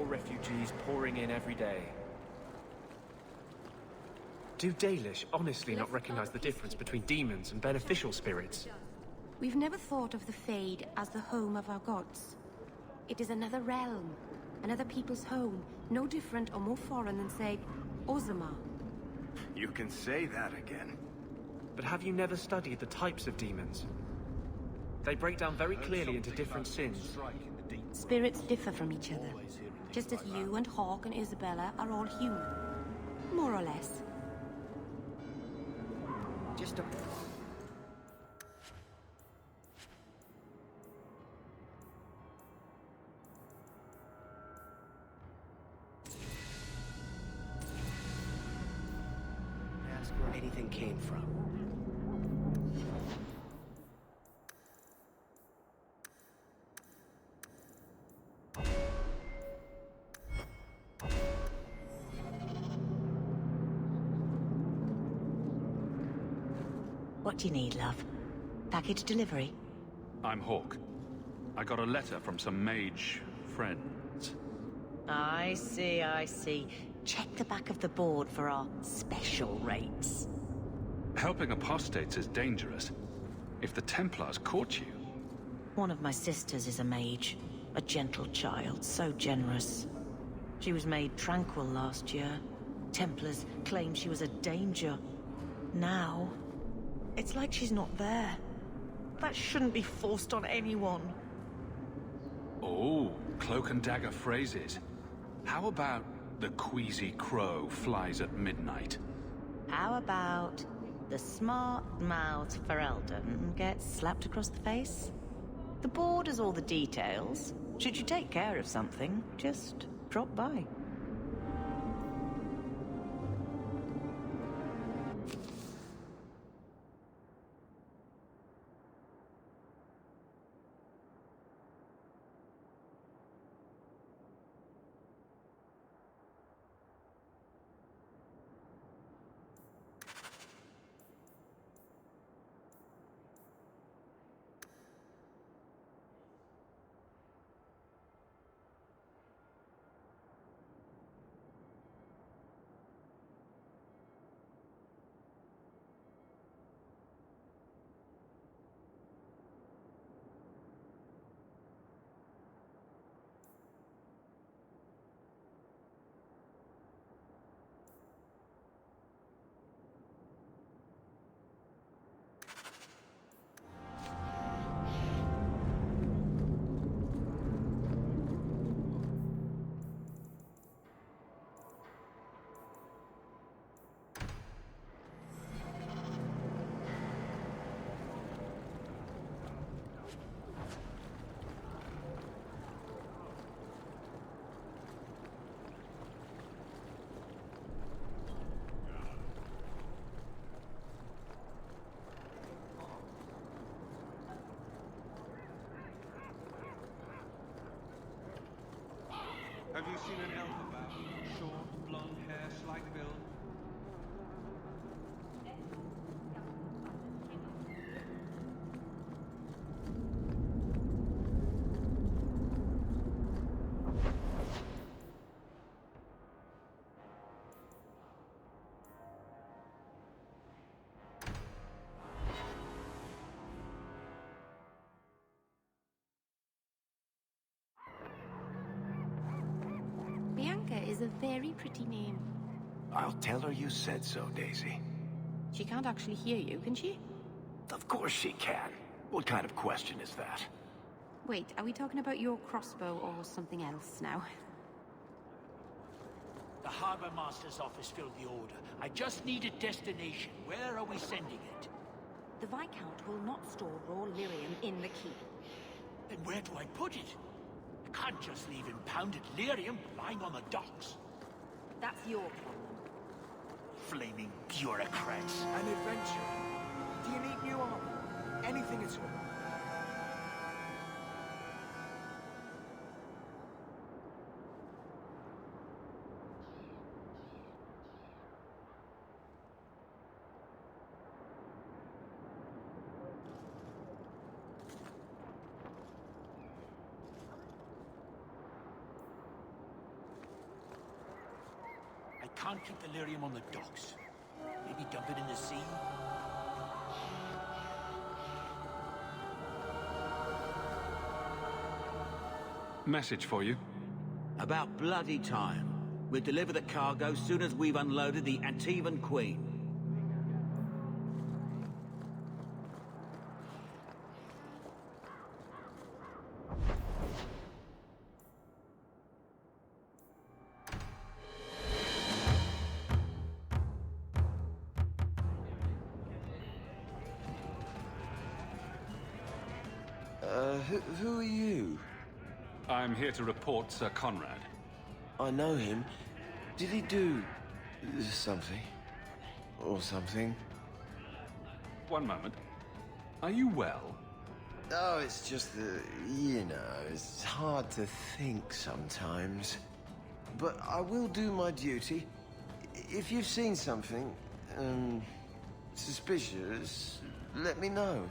refugees pouring in every day. Do Dalish honestly not recognize the difference between demons and beneficial spirits? We've never thought of the Fade as the home of our gods. It is another realm, another people's home, no different or more foreign than, say, Ozama. You can say that again. But have you never studied the types of demons? They break down very clearly into different sins. Spirits differ from each other, just as you and Hawke and Isabella are all human. More or less. Just a... Ask where anything came from. What do you need, love? Package delivery? I'm Hawke. I got a letter from some mage friends. I see, I see. Check the back of the board for our special rates. Helping apostates is dangerous. If the Templars caught you... One of my sisters is a mage. A gentle child, so generous. She was made tranquil last year. Templars claimed she was a danger. Now... it's like she's not there. That shouldn't be forced on anyone. Oh, cloak and dagger phrases. How about the queasy crow flies at midnight? How about the smart-mouthed Ferelden gets slapped across the face? The board has all the details. Should you take care of something, just drop by. Have you seen an elf about? Short, blonde hair, slight build? Bianca is a very pretty name. I'll tell her you said so, Daisy. She can't actually hear you, can she? Of course she can. What kind of question is that? Wait, are we talking about your crossbow or something else now? The Harbor Master's office filled the order. I just need a destination. Where are we sending it? The Viscount will not store raw lyrium in the keep. Then where do I put it? I can't just leave impounded lyrium lying on the docks. That's your problem. Flaming bureaucrats. An adventure. Do you need new armor? Anything at all? can't keep the lyrium on the docks. Maybe dump it in the sea? Message for you. About bloody time. We'll deliver the cargo soon as we've unloaded the Antivan Queen. Who are you? I'm here to report Sir Conrad. I know him. Did he do something? Or something? One moment. Are you well? Oh, it's just that, you know, it's hard to think sometimes. But I will do my duty. If you've seen something, suspicious, let me know.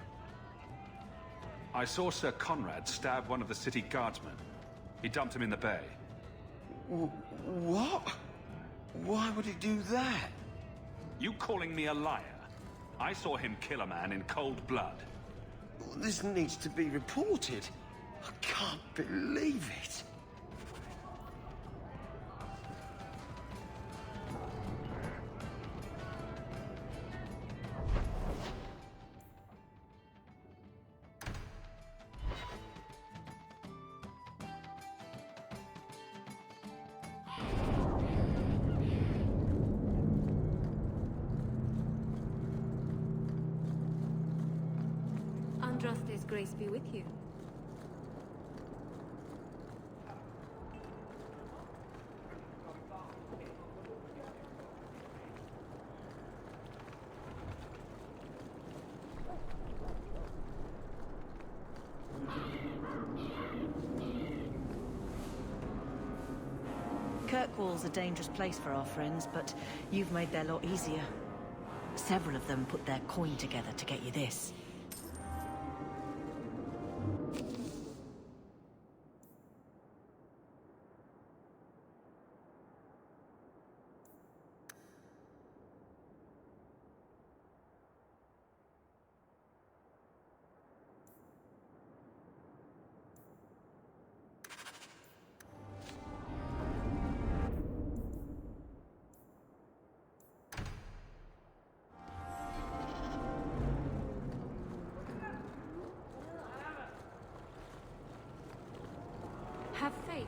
I saw Sir Conrad stab one of the city guardsmen. He dumped him in the bay. What? Why would he do that? You calling me a liar? I saw him kill a man in cold blood. This needs to be reported. I can't believe it. Andraste's grace be with you. Kirkwall's a dangerous place for our friends, but you've made their lot easier. Several of them put their coin together to get you this. Have faith.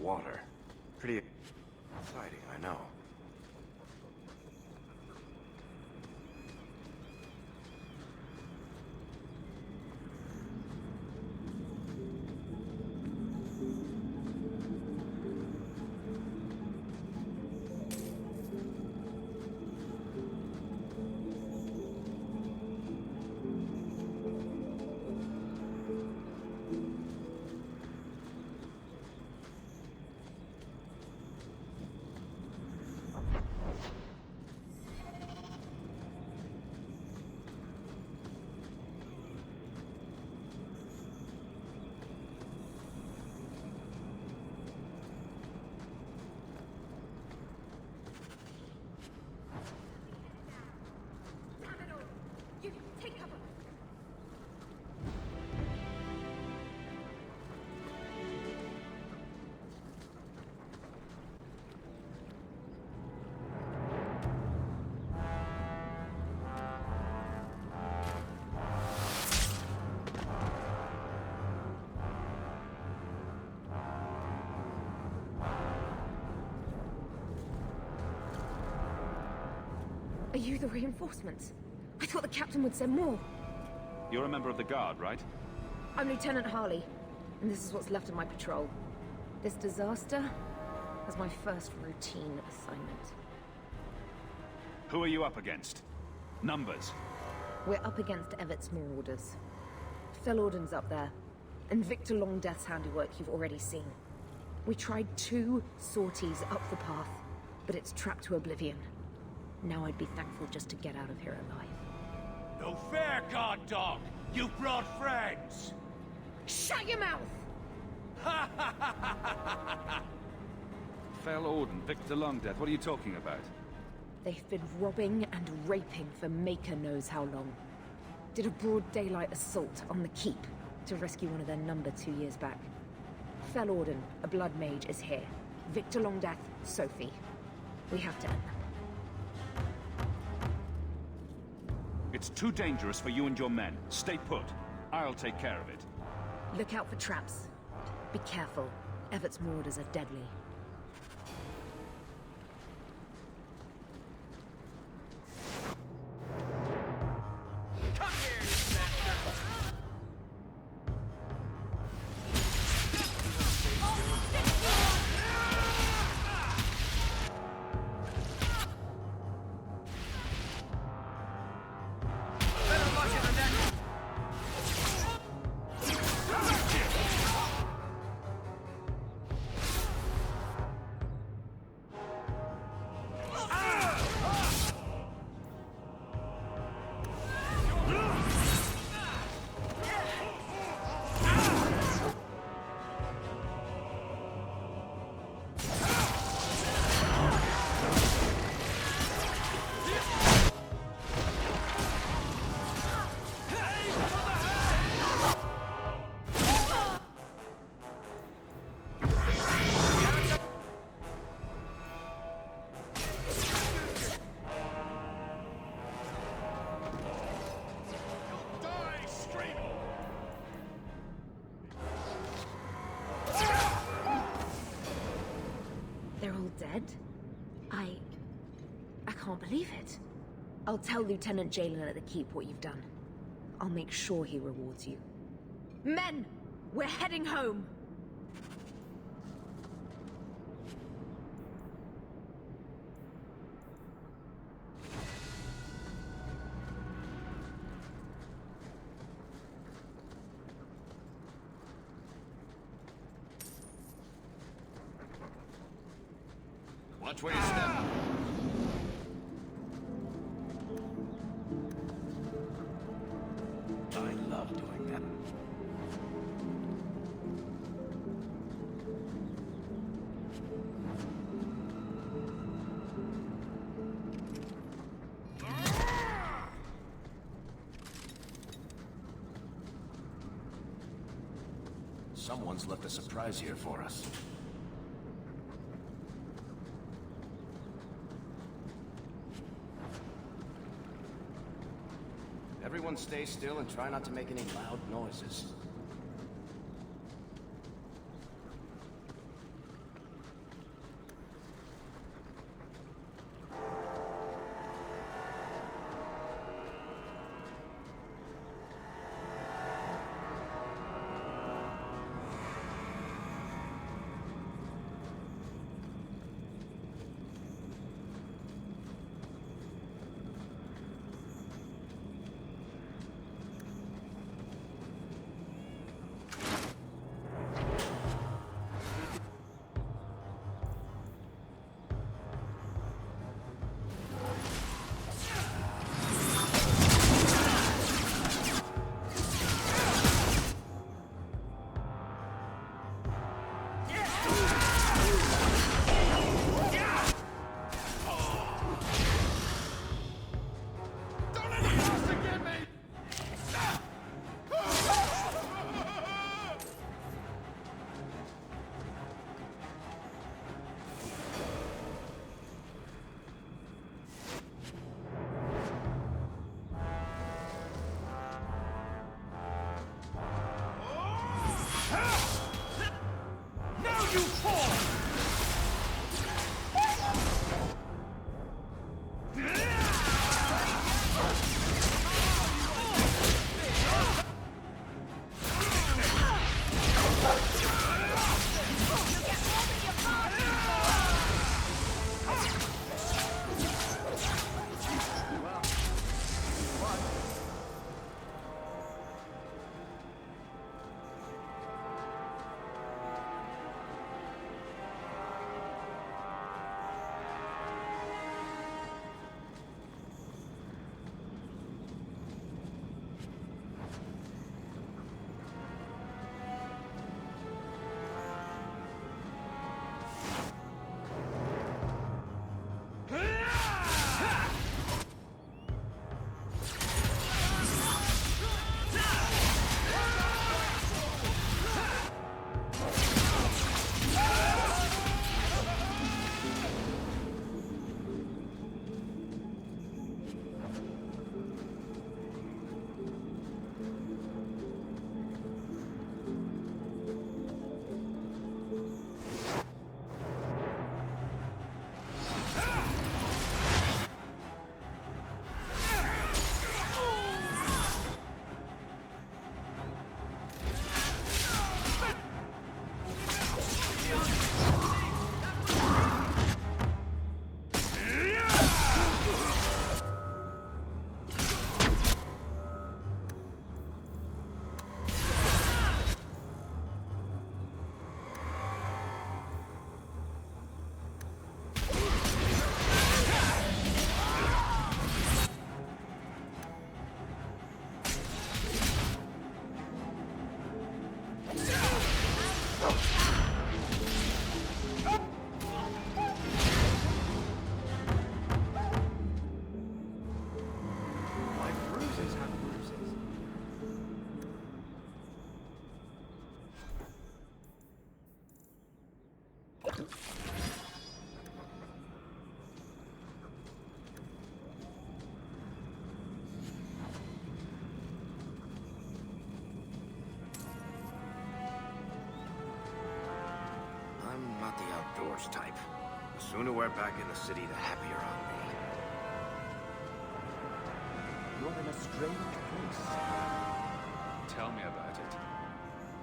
water. Pretty exciting, I know. You take cover. Are you the reinforcements? I thought the captain would send more. You're a member of the Guard, right? I'm Lieutenant Harley, and this is what's left of my patrol. This disaster was my first routine assignment. Who are you up against? Numbers. We're up against Everett's Marauders. Fellorden's up there, and Victor Longdeath's handiwork you've already seen. We tried 2 sorties up the path, but it's trapped to oblivion. Now I'd be thankful just to get out of here alive. No fair, guard dog! You brought friends! Shut your mouth! Fell Orden, Victor Longdeath, what are you talking about? They've been robbing and raping for Maker knows how long. Did a broad daylight assault on the keep to rescue one of their number 2 years back. Fell Orden, a blood mage, is here. Victor Longdeath, Sophie. We have to end them. It's too dangerous for you and your men. Stay put. I'll take care of it. Look out for traps. Be careful. Everett's Marauders are deadly. They're all dead? I can't believe it. I'll tell Lieutenant Jalen at the Keep what you've done. I'll make sure he rewards you. Men! We're heading home! Watch where you step. I love doing that. Someone's left a surprise here for us. Everyone stay still and try not to make any loud noises. Type. The sooner we're back in the city, the happier I'll be. You're in a strange place. Tell me about it.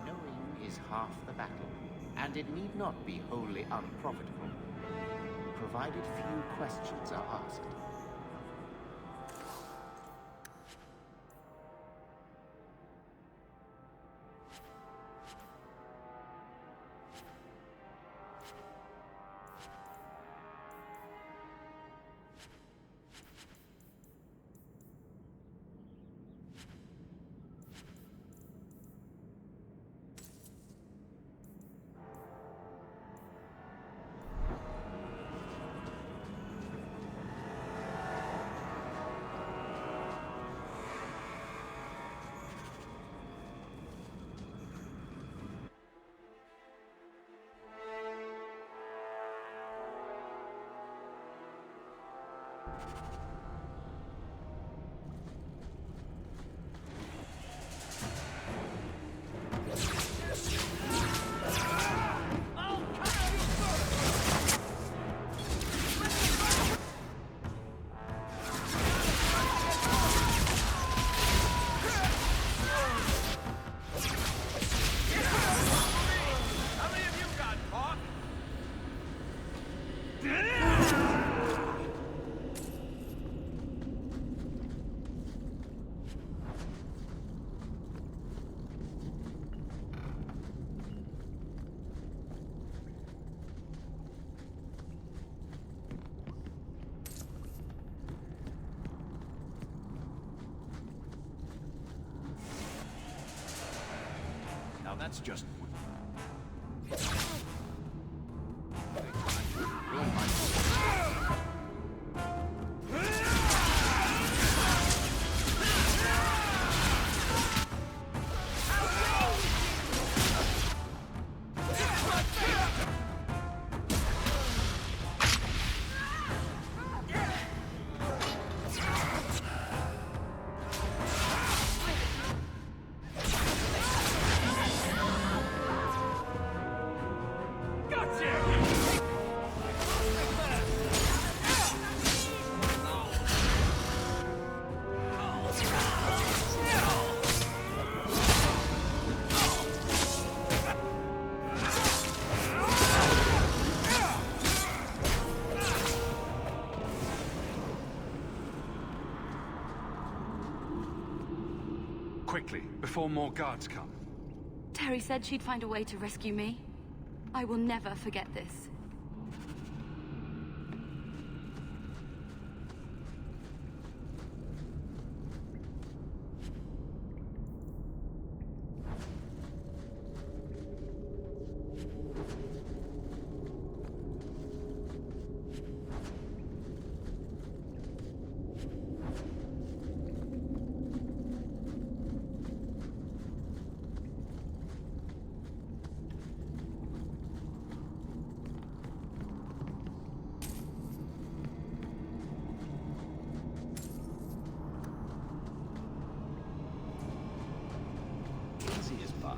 Knowing is half the battle, and it need not be wholly unprofitable, provided few questions are asked. That's just... quickly, before more guards come. Terry said she'd find a way to rescue me. I will never forget this. Easy as pie.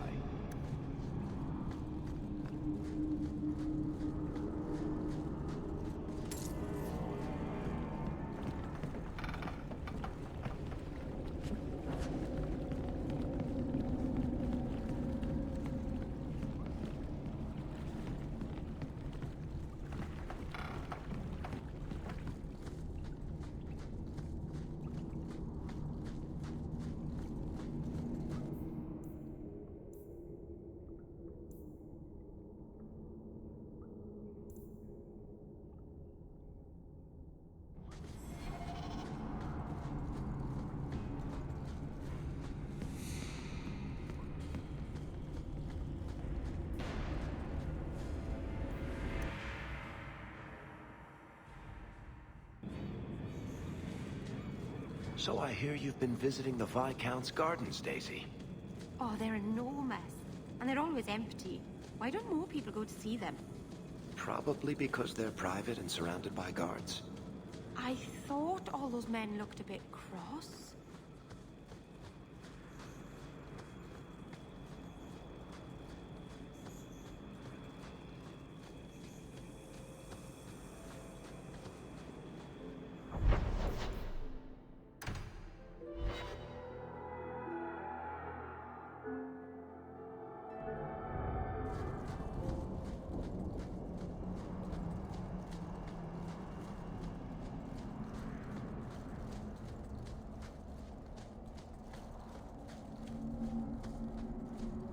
So I hear you've been visiting the Viscount's gardens, Daisy. Oh, they're enormous. And they're always empty. Why don't more people go to see them? Probably because they're private and surrounded by guards. I thought all those men looked a bit cross.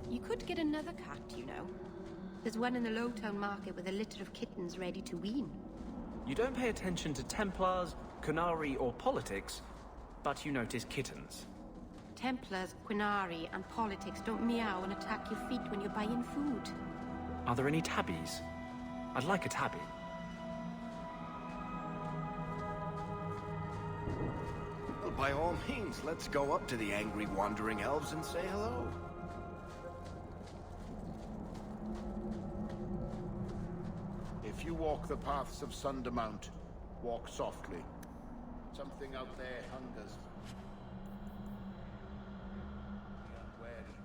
You could get another cat, you know. There's one in the Lowtown market with a litter of kittens ready to wean. You don't pay attention to Templars, Qunari, or politics, but you notice kittens. Templars, Qunari, and politics don't meow and attack your feet when you're buying food. Are there any tabbies? I'd like a tabby. Well, by all means, let's go up to the angry wandering elves and say hello. If you walk the paths of Sundermount, walk softly. Something out there hungers. Be unwary.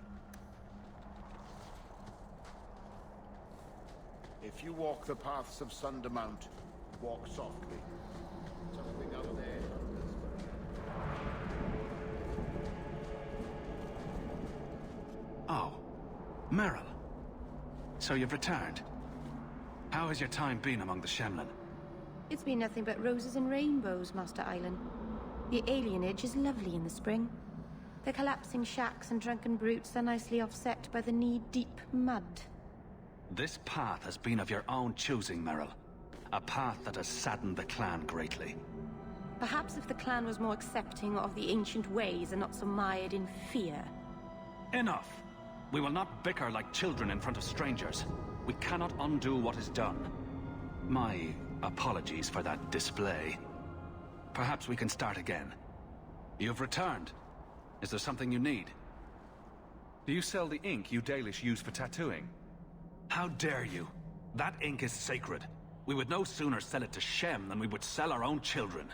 If you walk the paths of Sundermount, walk softly. Something out there hungers. Oh, Merrill. So you've returned. How has your time been among the Shemlin? It's been nothing but roses and rainbows, Master Island. The alienage is lovely in the spring. The collapsing shacks and drunken brutes are nicely offset by the knee-deep mud. This path has been of your own choosing, Merrill. A path that has saddened the clan greatly. Perhaps if the clan was more accepting of the ancient ways and not so mired in fear. Enough! We will not bicker like children in front of strangers. We cannot undo what is done. My apologies for that display. Perhaps we can start again. You've returned. Is there something you need? Do you sell the ink you Dalish use for tattooing? How dare you? That ink is sacred. We would no sooner sell it to Shem than we would sell our own children.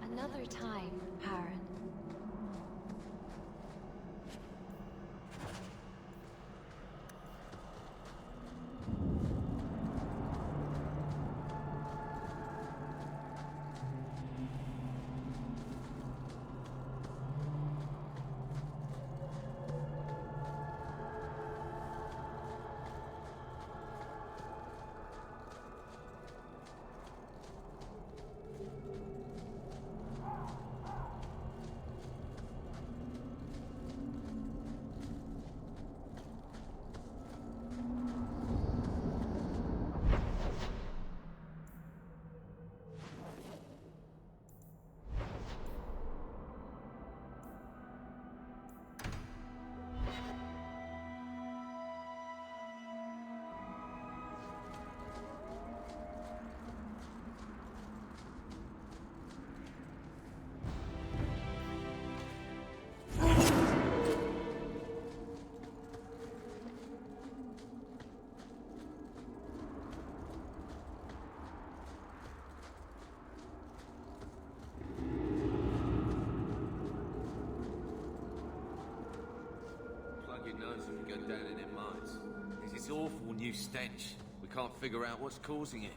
Another time, Baron. knows if we go down in them mines. There's this awful new stench. We can't figure out what's causing it.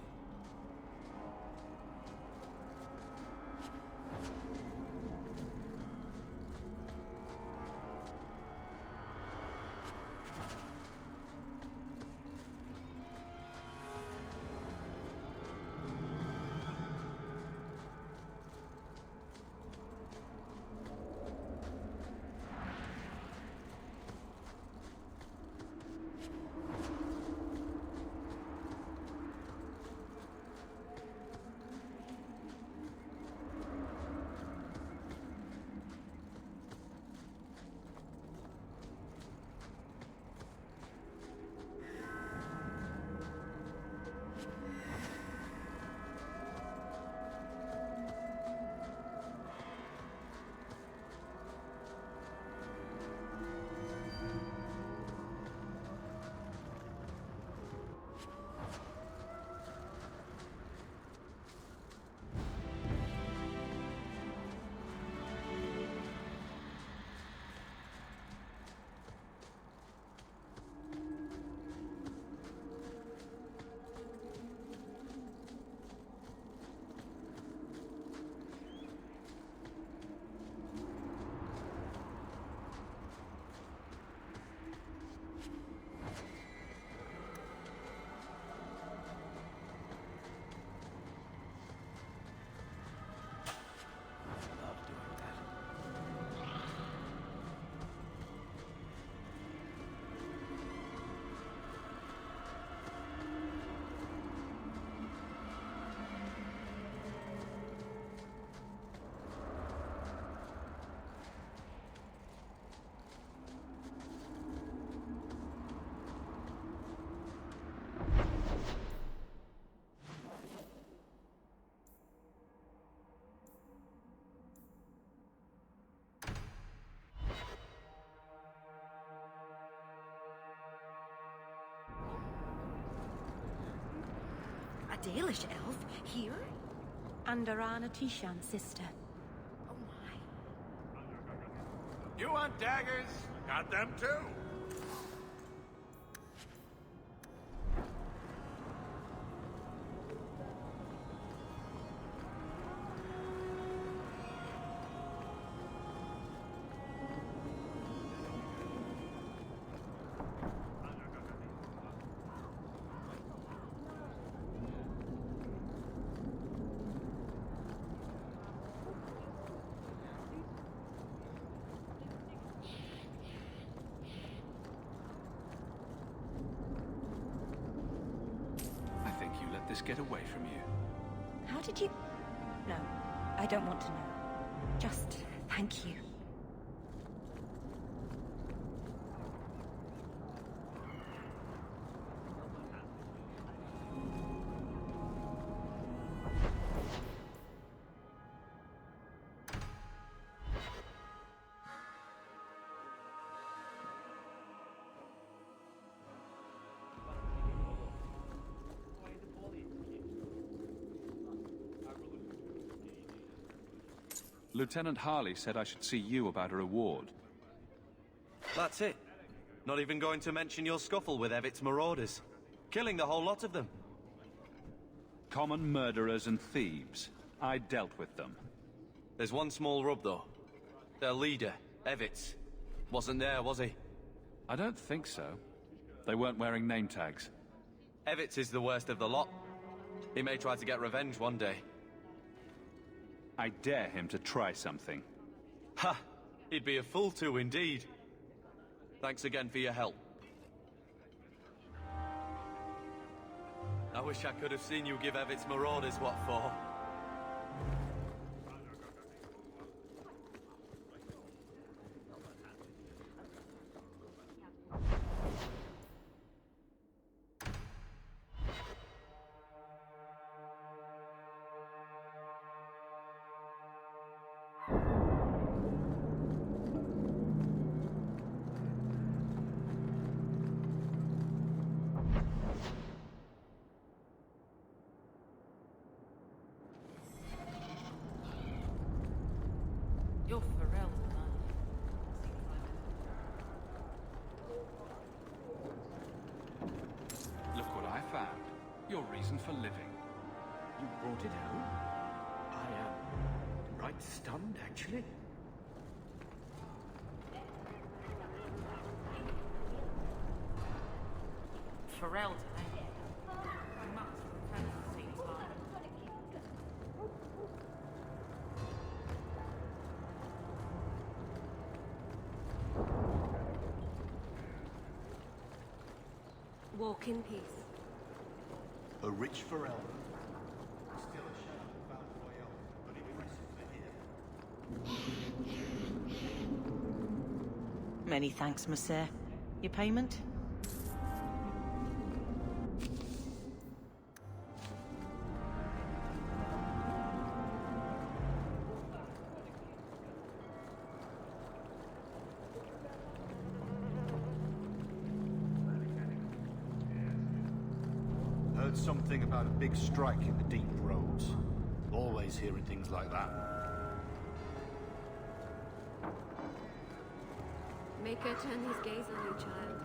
A Dalish elf here? Andarana Tishan's sister. Oh my. You want daggers? Got them too. This get away from you? How did you... No, I don't want to know. Just thank you. Lieutenant Harley said I should see you about a reward. That's it. Not even going to mention your scuffle with Evit's marauders. Killing the whole lot of them. Common murderers and thieves. I dealt with them. There's one small rub, though. Their leader, Evit's, wasn't there, was he? I don't think so. They weren't wearing name tags. Evit's is the worst of the lot. He may try to get revenge one day. I dare him to try something. Ha! He'd be a fool to, indeed. Thanks again for your help. I wish I could have seen you give Evit's marauders what for. for living. You brought it home? I am right stunned, actually. Pharrell today. Much fantasy time. Walk in peace. A rich Varric. Many thanks, monsieur. Your payment? Heard something about a big strike in the deep roads. Always hearing things like that. Make her turn his gaze on you, child.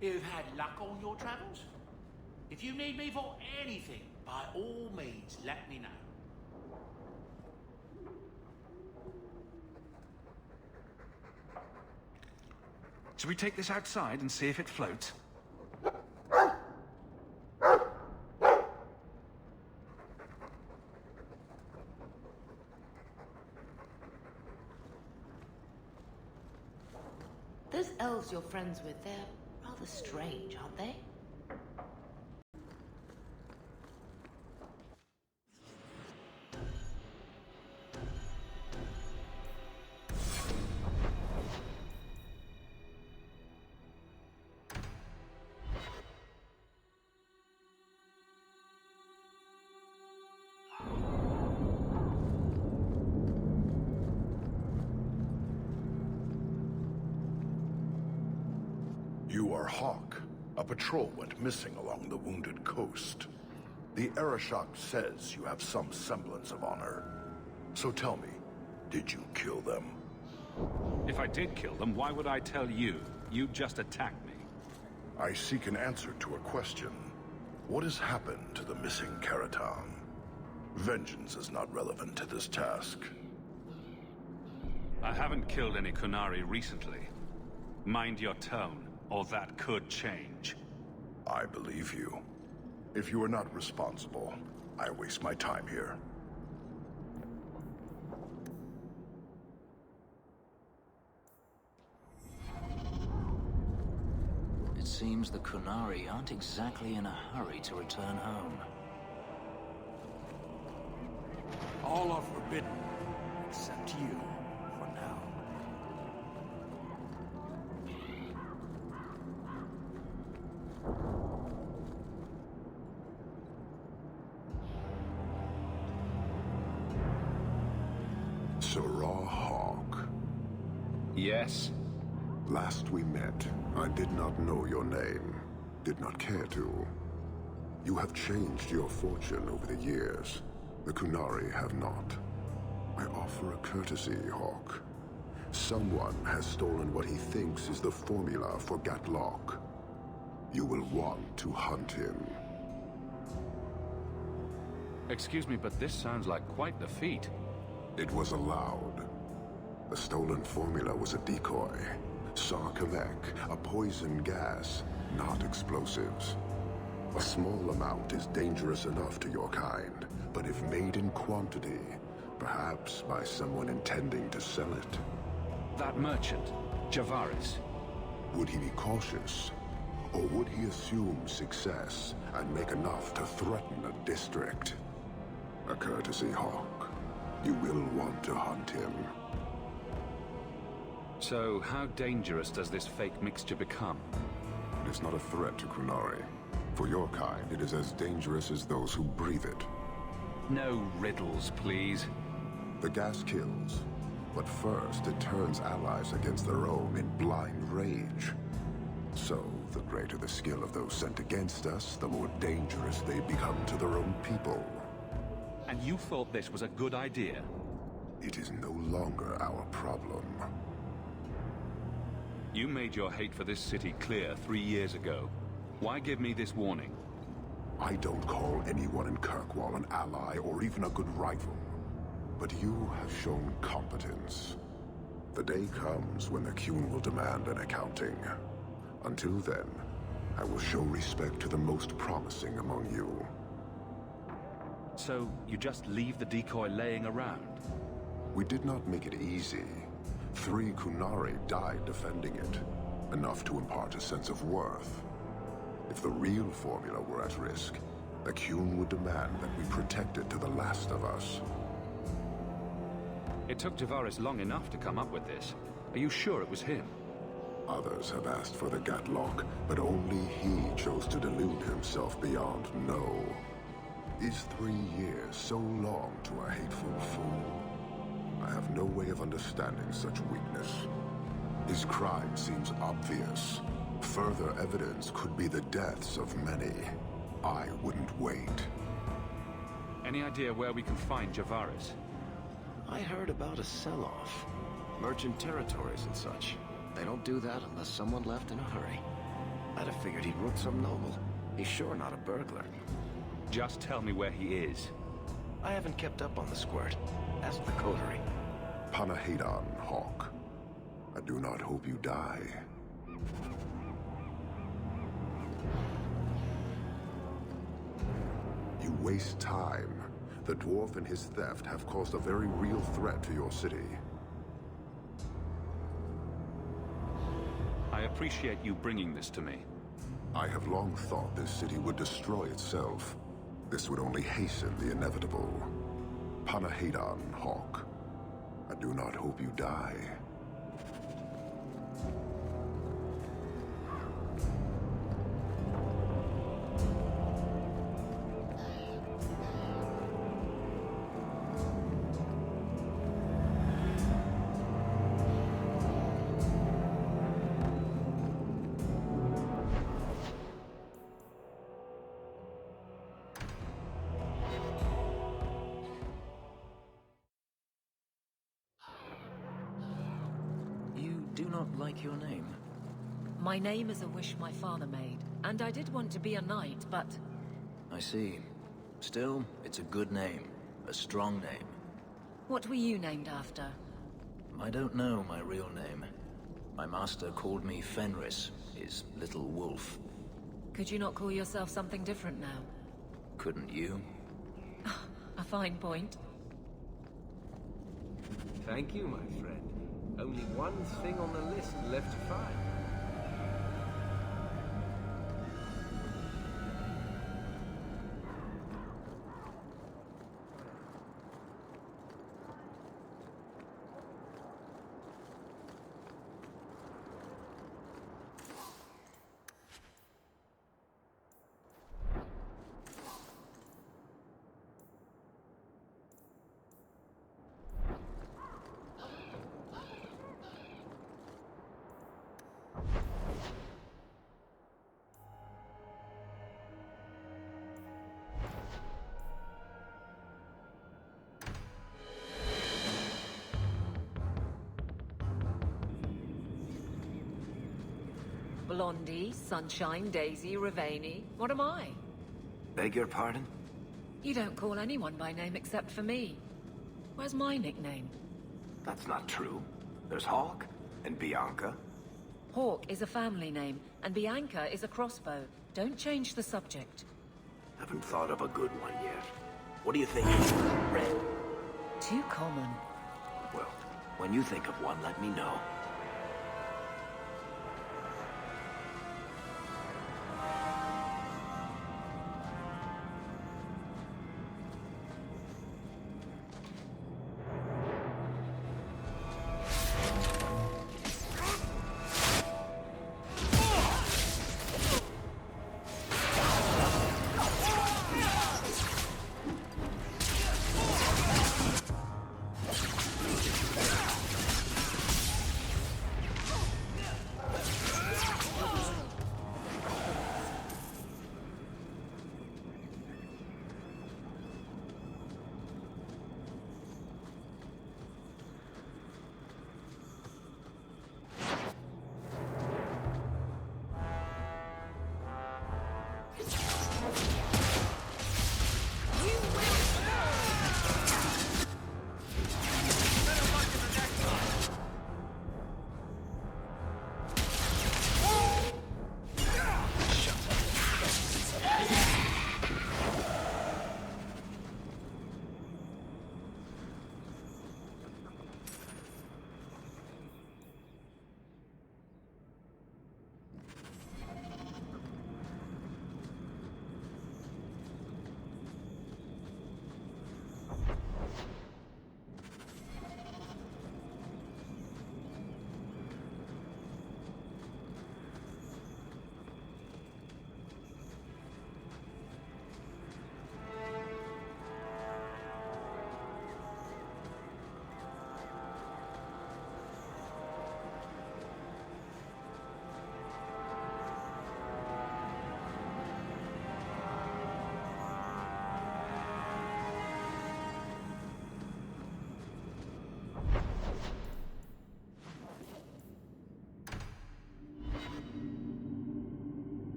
You've had luck on your travels? If you need me for anything, by all means, let me know. Should we take this outside and see if it floats? Those elves you're friends with, they're rather strange, aren't they? You are Hawke. A patrol went missing along the wounded coast. The Varric says you have some semblance of honor. So tell me, did you kill them? If I did kill them, why would I tell you? You just attacked me. I seek an answer to a question. What has happened to the missing Keratam? Vengeance is not relevant to this task. I haven't killed any Kunari recently. Mind your tone, or that could change. I believe you. If you are not responsible, I waste my time here. It seems the Kunari aren't exactly in a hurry to return home. All are forbidden, except you, for now. Sirrah Hawke. Yes? Last we met, I did not know your name. Did not care to. You have changed your fortune over the years. The Kunari have not. I offer a courtesy, Hawke. Someone has stolen what he thinks is the formula for Gatlock. You will want to hunt him. Excuse me, but this sounds like quite the feat. It was allowed. The stolen formula was a decoy. Sarkamek, a poison gas, not explosives. A small amount is dangerous enough to your kind, but if made in quantity, perhaps by someone intending to sell it. That merchant, Javaris. Would he be cautious? Or would he assume success and make enough to threaten a district? A courtesy, Hawke. You will want to hunt him. So, how dangerous does this fake mixture become? It is not a threat to Kunari. For your kind, it is as dangerous as those who breathe it. No riddles, please. The gas kills, but first it turns allies against their own in blind rage. So, the greater the skill of those sent against us, the more dangerous they become to their own people. And you thought this was a good idea? It is no longer our problem. You made your hate for this city clear 3 years ago. Why give me this warning? I don't call anyone in Kirkwall an ally or even a good rival. But you have shown competence. The day comes when the Qun will demand an accounting. Until then, I will show respect to the most promising among you. So, you just leave the decoy laying around? We did not make it easy. 3 Qunari died defending it, enough to impart a sense of worth. If the real formula were at risk, the Qun would demand that we protect it to the last of us. It took Tavares long enough to come up with this. Are you sure it was him? Others have asked for the Gatlock, but only he chose to delude himself beyond no. Is 3 years so long to a hateful fool? I have no way of understanding such weakness. His crime seems obvious. Further evidence could be the deaths of many. I wouldn't wait. Any idea where we can find Tavares? I heard about a sell-off. Merchant territories and such. They don't do that unless someone left in a hurry. I'd have figured he'd root some noble. He's sure not a burglar. Just tell me where he is. I haven't kept up on the squirt. Ask the coterie. Panahedon, Hawke. I do not hope you die. You waste time. The dwarf and his theft have caused a very real threat to your city. I appreciate you bringing this to me. I have long thought this city would destroy itself. This would only hasten the inevitable. Panahedon, Hawke. I do not hope you die. Do not like your name. My name is a wish my father made, and I did want to be a knight, but... I see. Still, it's a good name. A strong name. What were you named after? I don't know my real name. My master called me Fenris, his little wolf. Could you not call yourself something different now? Couldn't you? A fine point. Thank you, my friend. Only one thing on the list left to find. Blondie, Sunshine, Daisy, Ravani. What am I? Beg your pardon? You don't call anyone by name except for me. Where's my nickname? That's not true. There's Hawke and Bianca. Hawke is a family name, and Bianca is a crossbow. Don't change the subject. Haven't thought of a good one yet. What do you think? Red? Too common. Well, when you think of one, let me know.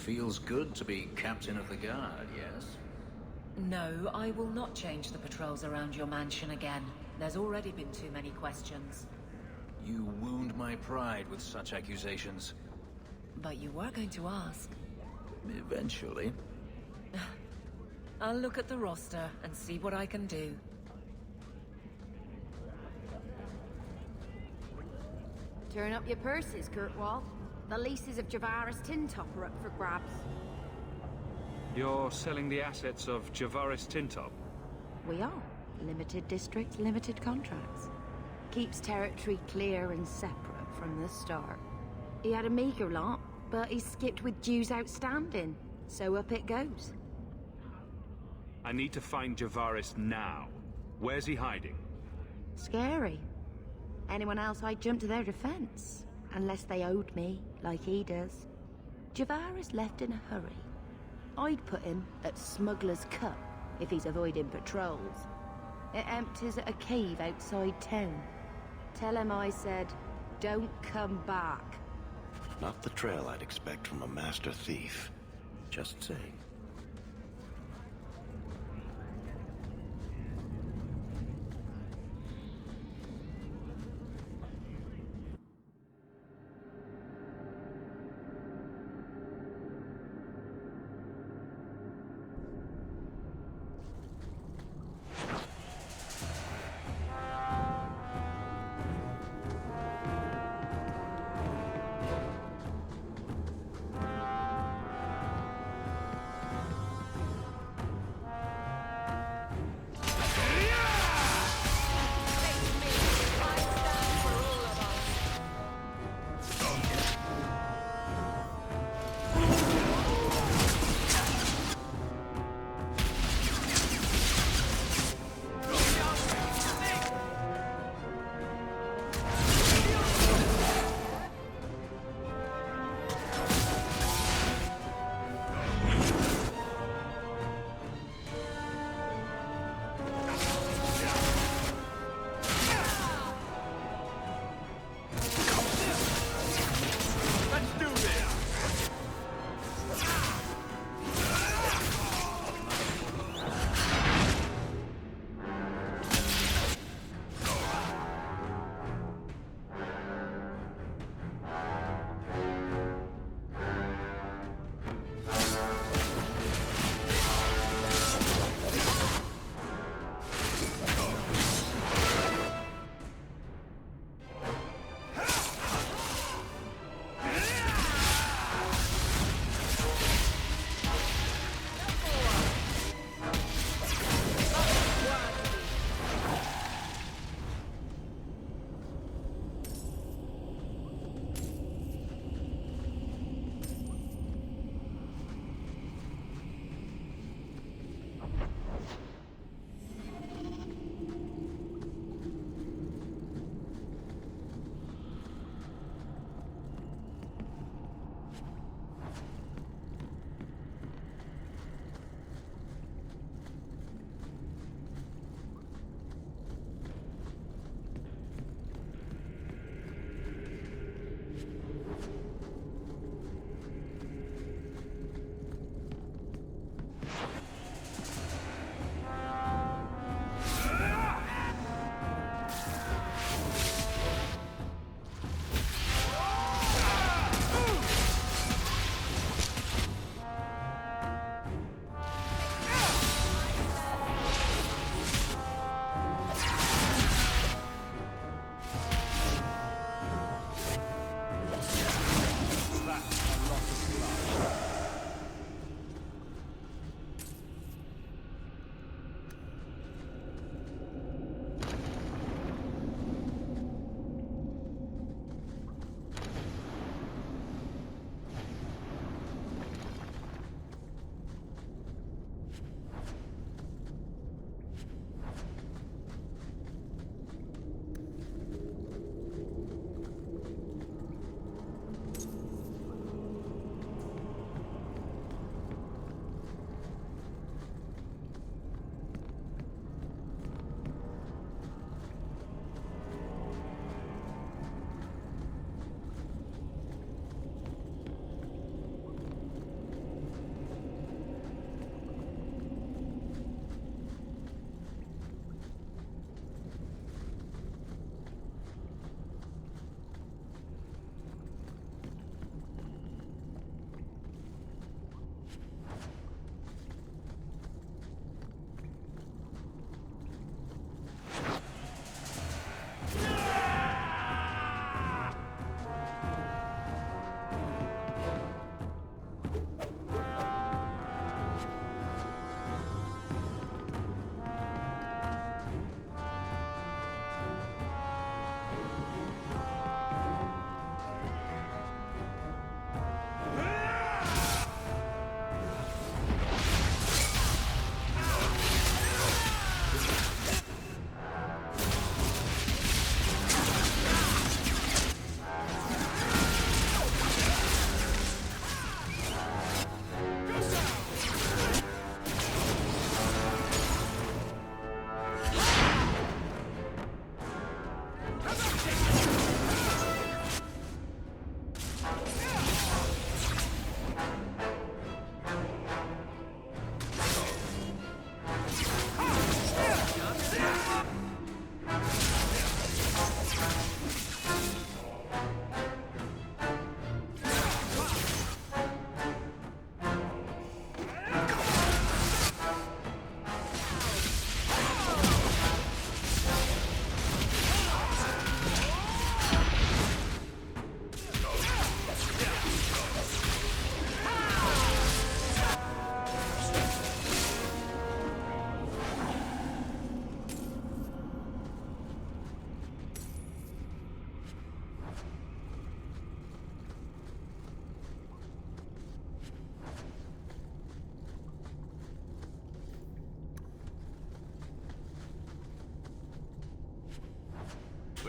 feels good to be captain of the guard, yes? No, I will not change the patrols around your mansion again. There's already been too many questions. You wound my pride with such accusations. But you were going to ask. Eventually. I'll look at the roster and see what I can do. Turn up your purses, Kirkwall. The leases of Javaris Tintop are up for grabs. You're selling the assets of Javaris Tintop? We are. Limited districts, limited contracts. Keeps territory clear and separate from the start. He had a meager lot, but he skipped with dues outstanding. So up it goes. I need to find Javaris now. Where's he hiding? Scary. Anyone else, I'd jump to their defense. Unless they owed me, like he does. Javaris left in a hurry. I'd put him at Smuggler's Cut, if he's avoiding patrols. It empties at a cave outside town. Tell him I said, don't come back. Not the trail I'd expect from a master thief. Just saying.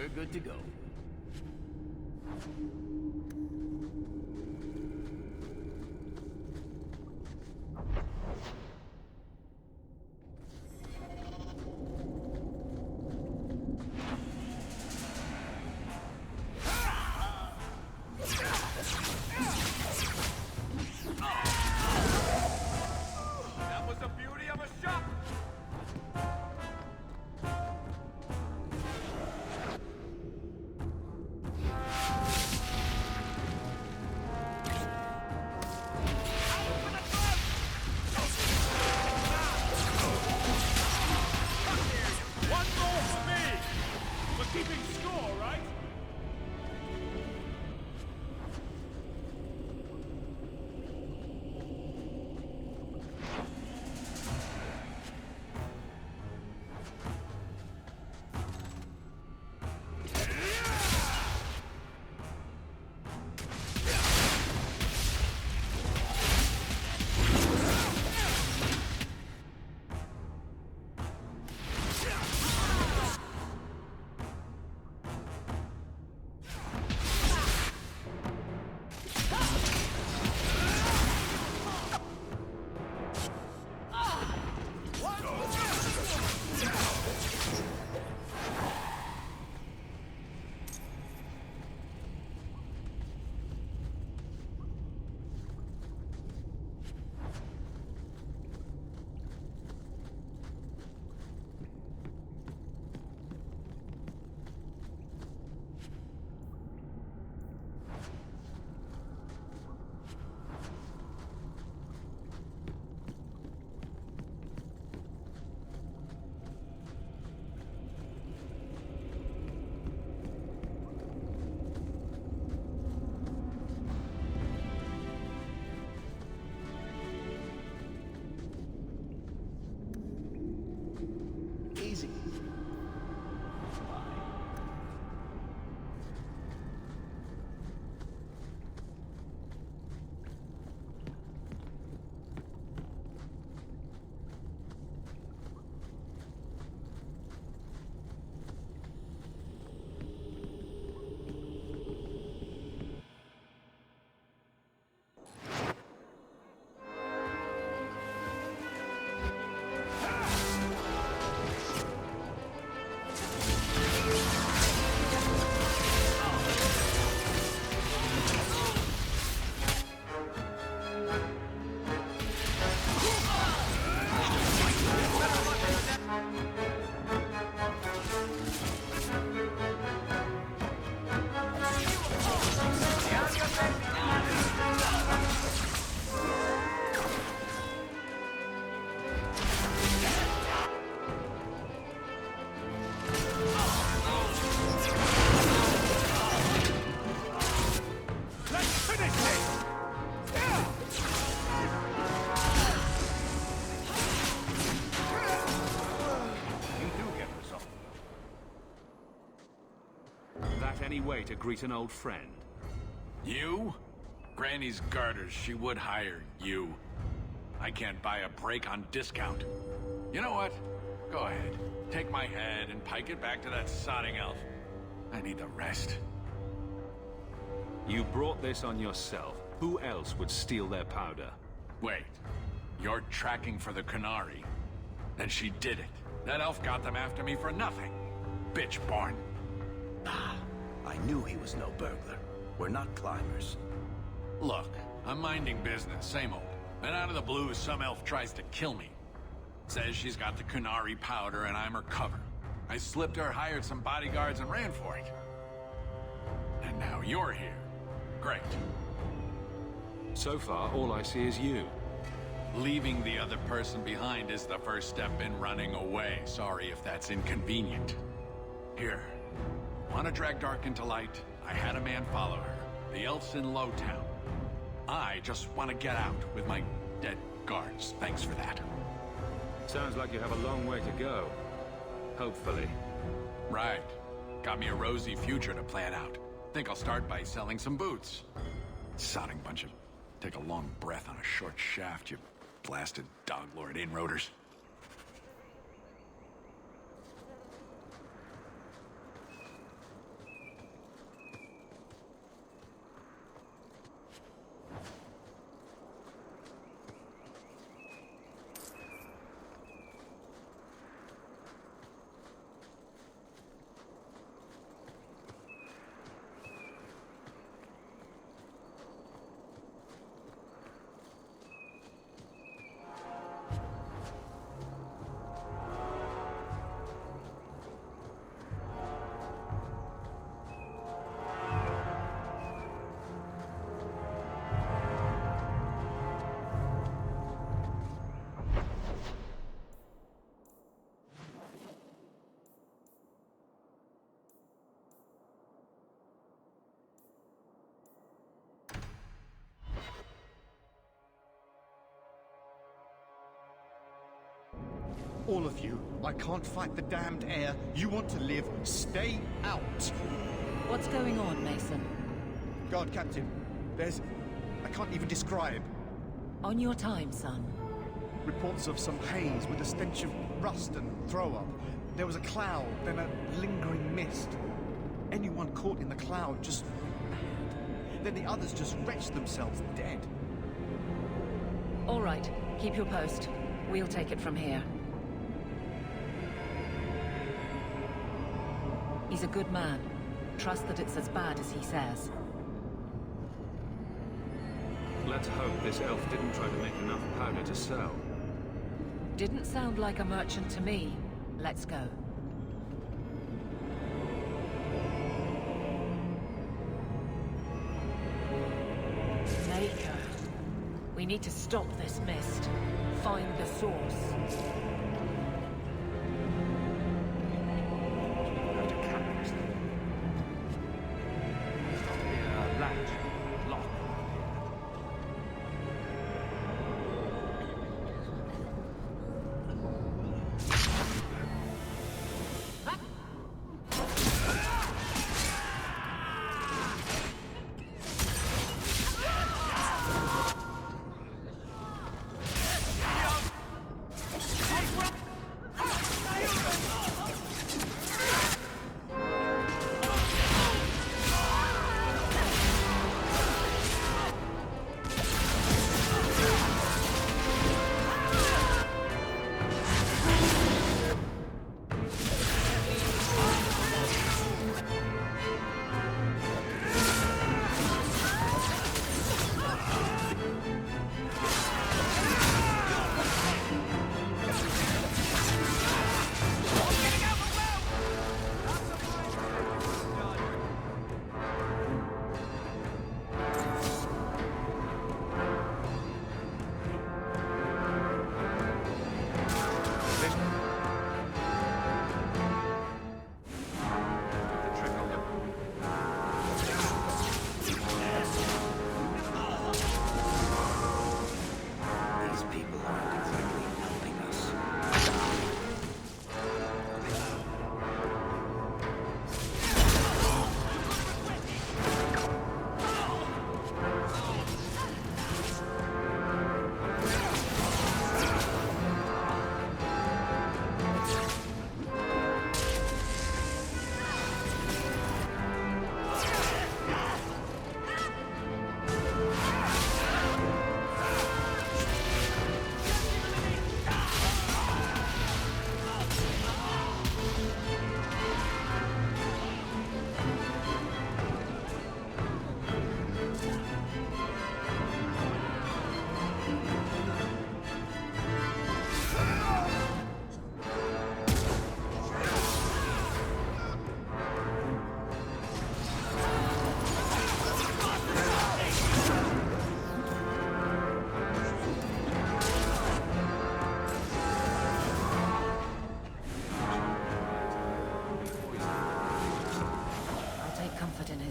we're good to go. That was the beauty of a shot! One more for me! We're keeping score, right? Easy. Any way to greet an old friend? You? Granny's garters, she would hire you. I can't buy a break on discount. You know what? Go ahead. Take my head and pike it back to that sodding elf. I need the rest. You brought this on yourself. Who else would steal their powder? Wait. You're tracking for the Qunari. And she did it. That elf got them after me for nothing. Bitch born. I knew he was no burglar. We're not climbers. Look, I'm minding business, same old. And out of the blue, some elf tries to kill me. Says she's got the Qunari powder and I'm her cover. I slipped her, hired some bodyguards, and ran for it. And now you're here. Great. So far, all I see is you. Leaving the other person behind is the first step in running away. Sorry if that's inconvenient. Here. Want to drag Dark into light? I had a man follow her. The elf's in Lowtown. I just want to get out with my dead guards. Thanks for that. Sounds like you have a long way to go. Hopefully. Right. Got me a rosy future to plan out. Think I'll start by selling some boots. Sodding bunch of... Take a long breath on a short shaft, you blasted dog lord inroaders. All of you. I can't fight the damned air. You want to live. Stay out. What's going on, Mason? Guard Captain, there's... I can't even describe. On your time, son. Reports of some haze with a stench of rust and throw-up. There was a cloud, then a lingering mist. Anyone caught in the cloud just went mad. Then the others just wretched themselves dead. All right, keep your post. We'll take it from here. He's a good man. Trust that it's as bad as he says. Let's hope this elf didn't try to make enough powder to sell. Didn't sound like a merchant to me. Let's go. Maker. We need to stop this mist. Find the source.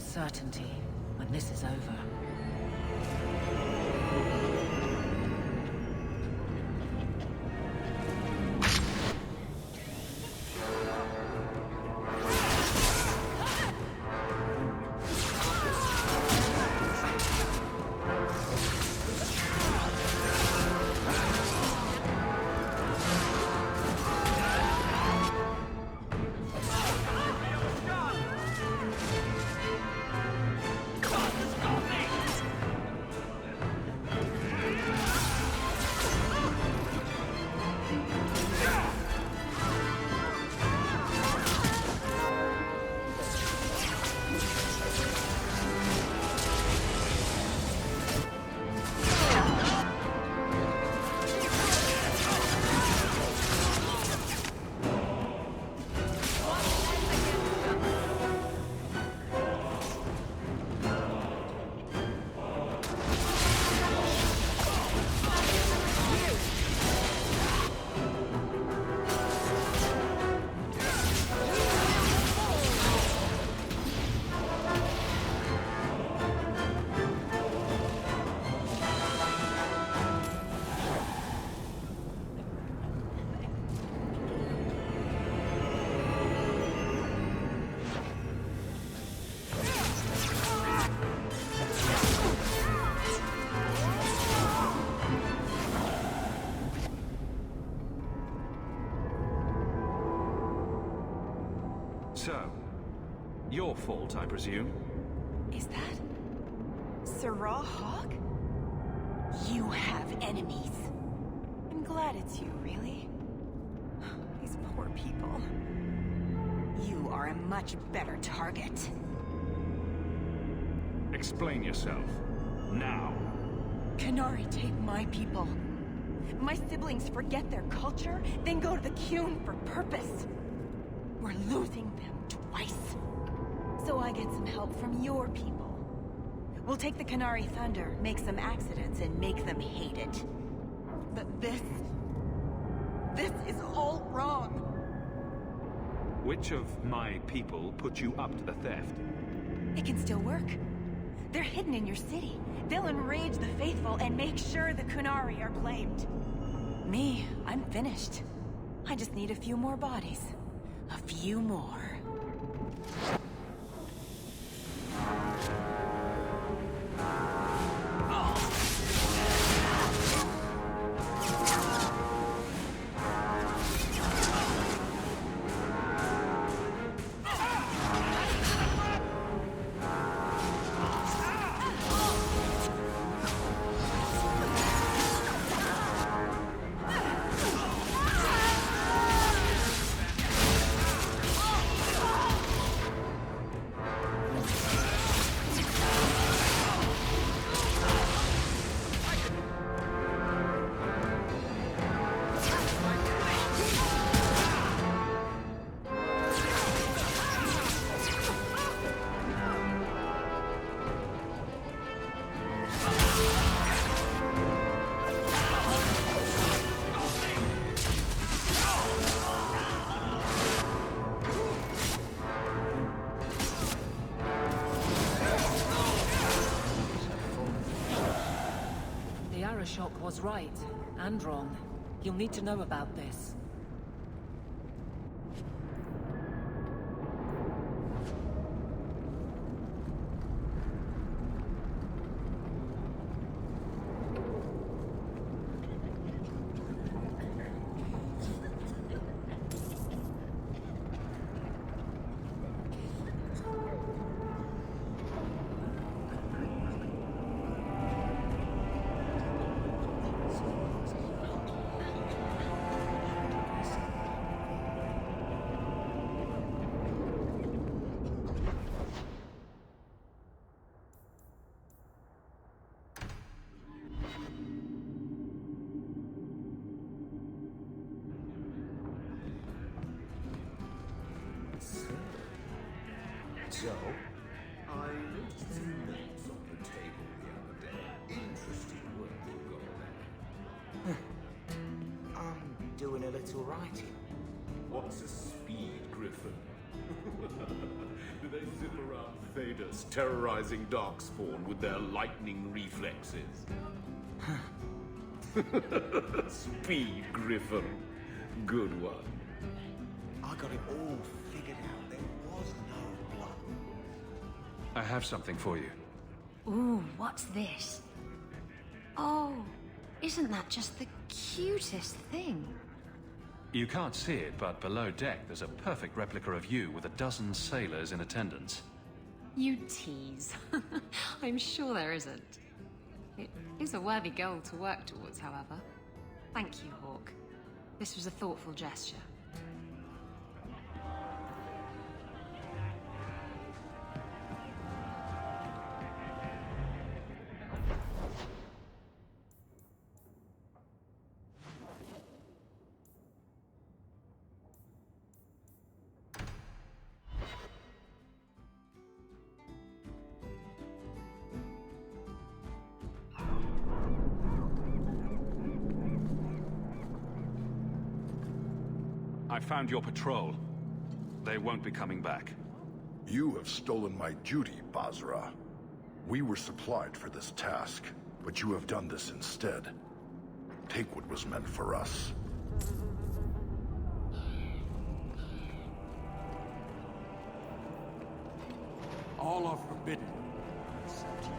Certainty when this is over. Let's go! So, your fault, I presume? Is that Sirrah Hawke? You have enemies. I'm glad it's you, really. These poor people. You are a much better target. Explain yourself. Now. Qunari take my people. My siblings forget their culture, then go to the Qun for purpose. We're losing them twice. So I get some help from your people. We'll take the Qunari Thunder, make some accidents, and make them hate it. But this is all wrong. Which of my people put you up to the theft? It can still work. They're hidden in your city. They'll enrage the faithful and make sure the Qunari are blamed. Me, I'm finished. I just need a few more bodies. A few more. Hawke was right, and wrong. You'll need to know about this. So, I noticed some notes on the table the other day. Interesting work you've got there. I'm doing a little writing. What's a speed griffin? Do they zip around Thedas, terrorizing Darkspawn with their lightning reflexes? Speed griffin. Good one. I got it all figured out. There was no blood. I have something for you. Ooh, what's this? Oh, isn't that just the cutest thing? You can't see it, but below deck there's a perfect replica of you with a dozen sailors in attendance. You tease. I'm sure there isn't. It is a worthy goal to work towards, however. Thank you, Hawke. This was a thoughtful gesture. I found your patrol. They won't be coming back. You have stolen my duty, Basra. We were supplied for this task, but you have done this instead. Take what was meant for us. All are forbidden, except you.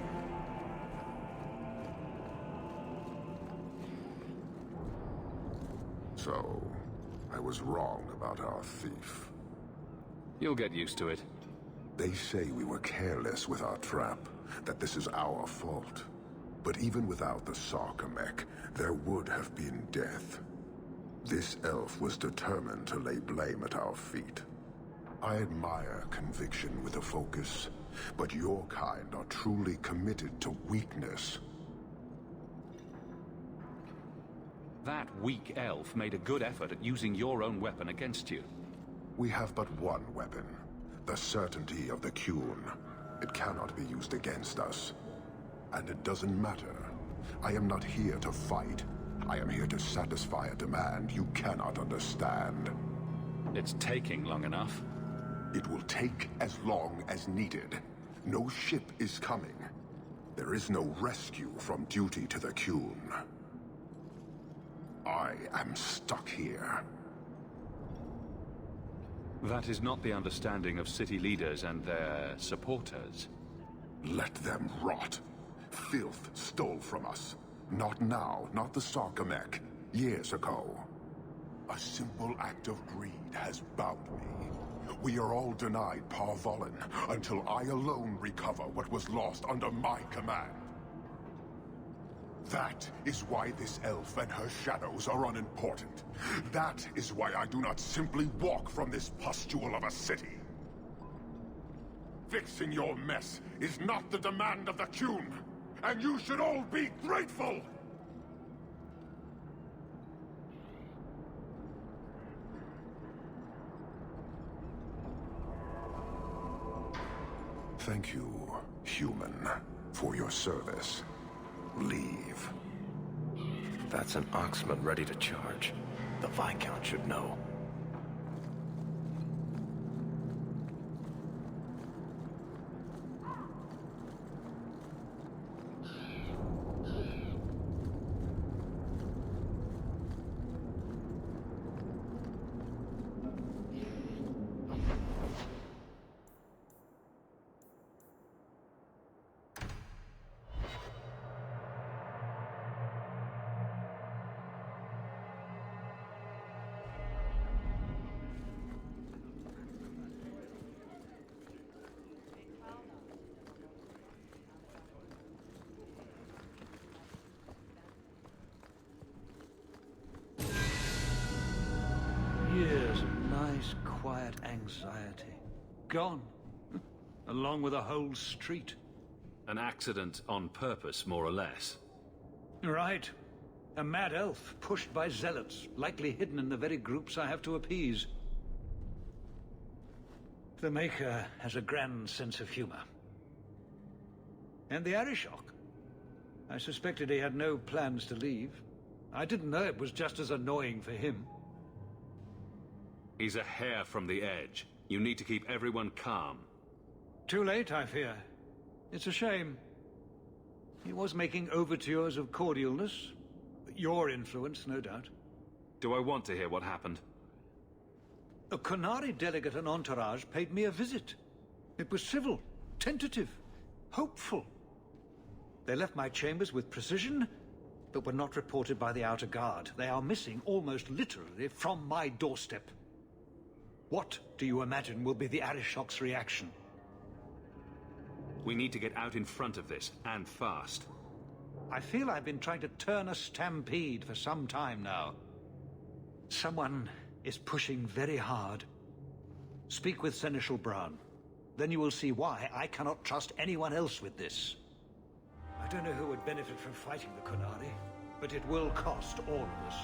So, I was wrong about our thief. You'll get used to it. They say we were careless with our trap, that this is our fault. But even without the Sarcomech, there would have been death. This elf was determined to lay blame at our feet. I admire conviction with a focus, but your kind are truly committed to weakness. That weak elf made a good effort at using your own weapon against you. We have but one weapon, the certainty of the Qun. It cannot be used against us. And it doesn't matter. I am not here to fight. I am here to satisfy a demand you cannot understand. It's taking long enough. It will take as long as needed. No ship is coming. There is no rescue from duty to the Qun. I am stuck here. That is not the understanding of city leaders and their supporters. Let them rot. Filth stole from us. Not now, not the Sarcomech. Years ago. A simple act of greed has bound me. We are all denied Parvolin until I alone recover what was lost under my command. That is why this elf and her shadows are unimportant. That is why I do not simply walk from this pustule of a city. Fixing your mess is not the demand of the Qun, and you should all be grateful! Thank you, human, for your service. Leave. That's an Oxman ready to charge. The Viscount should know. Years of nice, quiet anxiety. Gone. Along with a whole street. An accident on purpose, more or less. Right. A mad elf, pushed by zealots, likely hidden in the very groups I have to appease. The Maker has a grand sense of humor. And the Arishok. I suspected he had no plans to leave. I didn't know it was just as annoying for him. He's a hair from the edge. You need to keep everyone calm. Too late, I fear. It's a shame. He was making overtures of cordialness. Your influence, no doubt. Do I want to hear what happened? A Qunari delegate and entourage paid me a visit. It was civil, tentative, hopeful. They left my chambers with precision, but were not reported by the outer guard. They are missing, almost literally, from my doorstep. What do you imagine will be the Arishok's reaction? We need to get out in front of this, and fast. I feel I've been trying to turn a stampede for some time now. Someone is pushing very hard. Speak with Seneschal Brown. Then you will see why I cannot trust anyone else with this. I don't know who would benefit from fighting the Qunari, but it will cost all of us.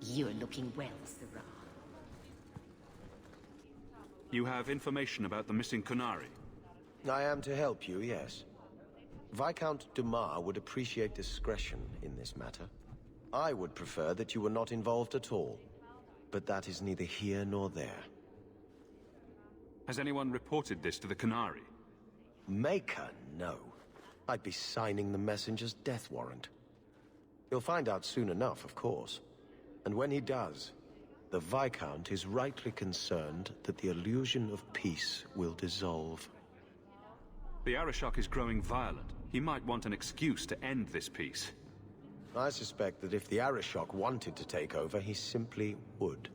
You're looking well, Sirrah. You have information about the missing Qunari? I am to help you, yes. Viscount Dumas would appreciate discretion in this matter. I would prefer that you were not involved at all, but that is neither here nor there. Has anyone reported this to the Qunari? Maker, no. I'd be signing the messenger's death warrant. He'll find out soon enough, of course. And when he does, the Viscount is rightly concerned that the illusion of peace will dissolve. The Arishok is growing violent. He might want an excuse to end this peace. I suspect that if the Arishok wanted to take over, he simply would.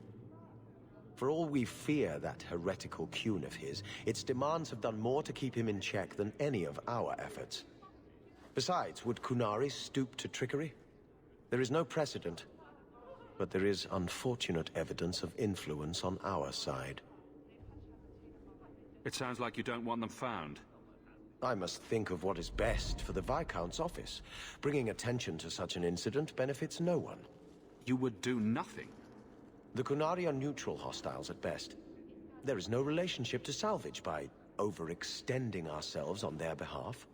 For all we fear that heretical Qun of his, its demands have done more to keep him in check than any of our efforts. Besides, would Qunari stoop to trickery? There is no precedent, but there is unfortunate evidence of influence on our side. It sounds like you don't want them found. I must think of what is best for the Viscount's office. Bringing attention to such an incident benefits no one. You would do nothing? The Qunari are neutral hostiles at best. There is no relationship to salvage by overextending ourselves on their behalf.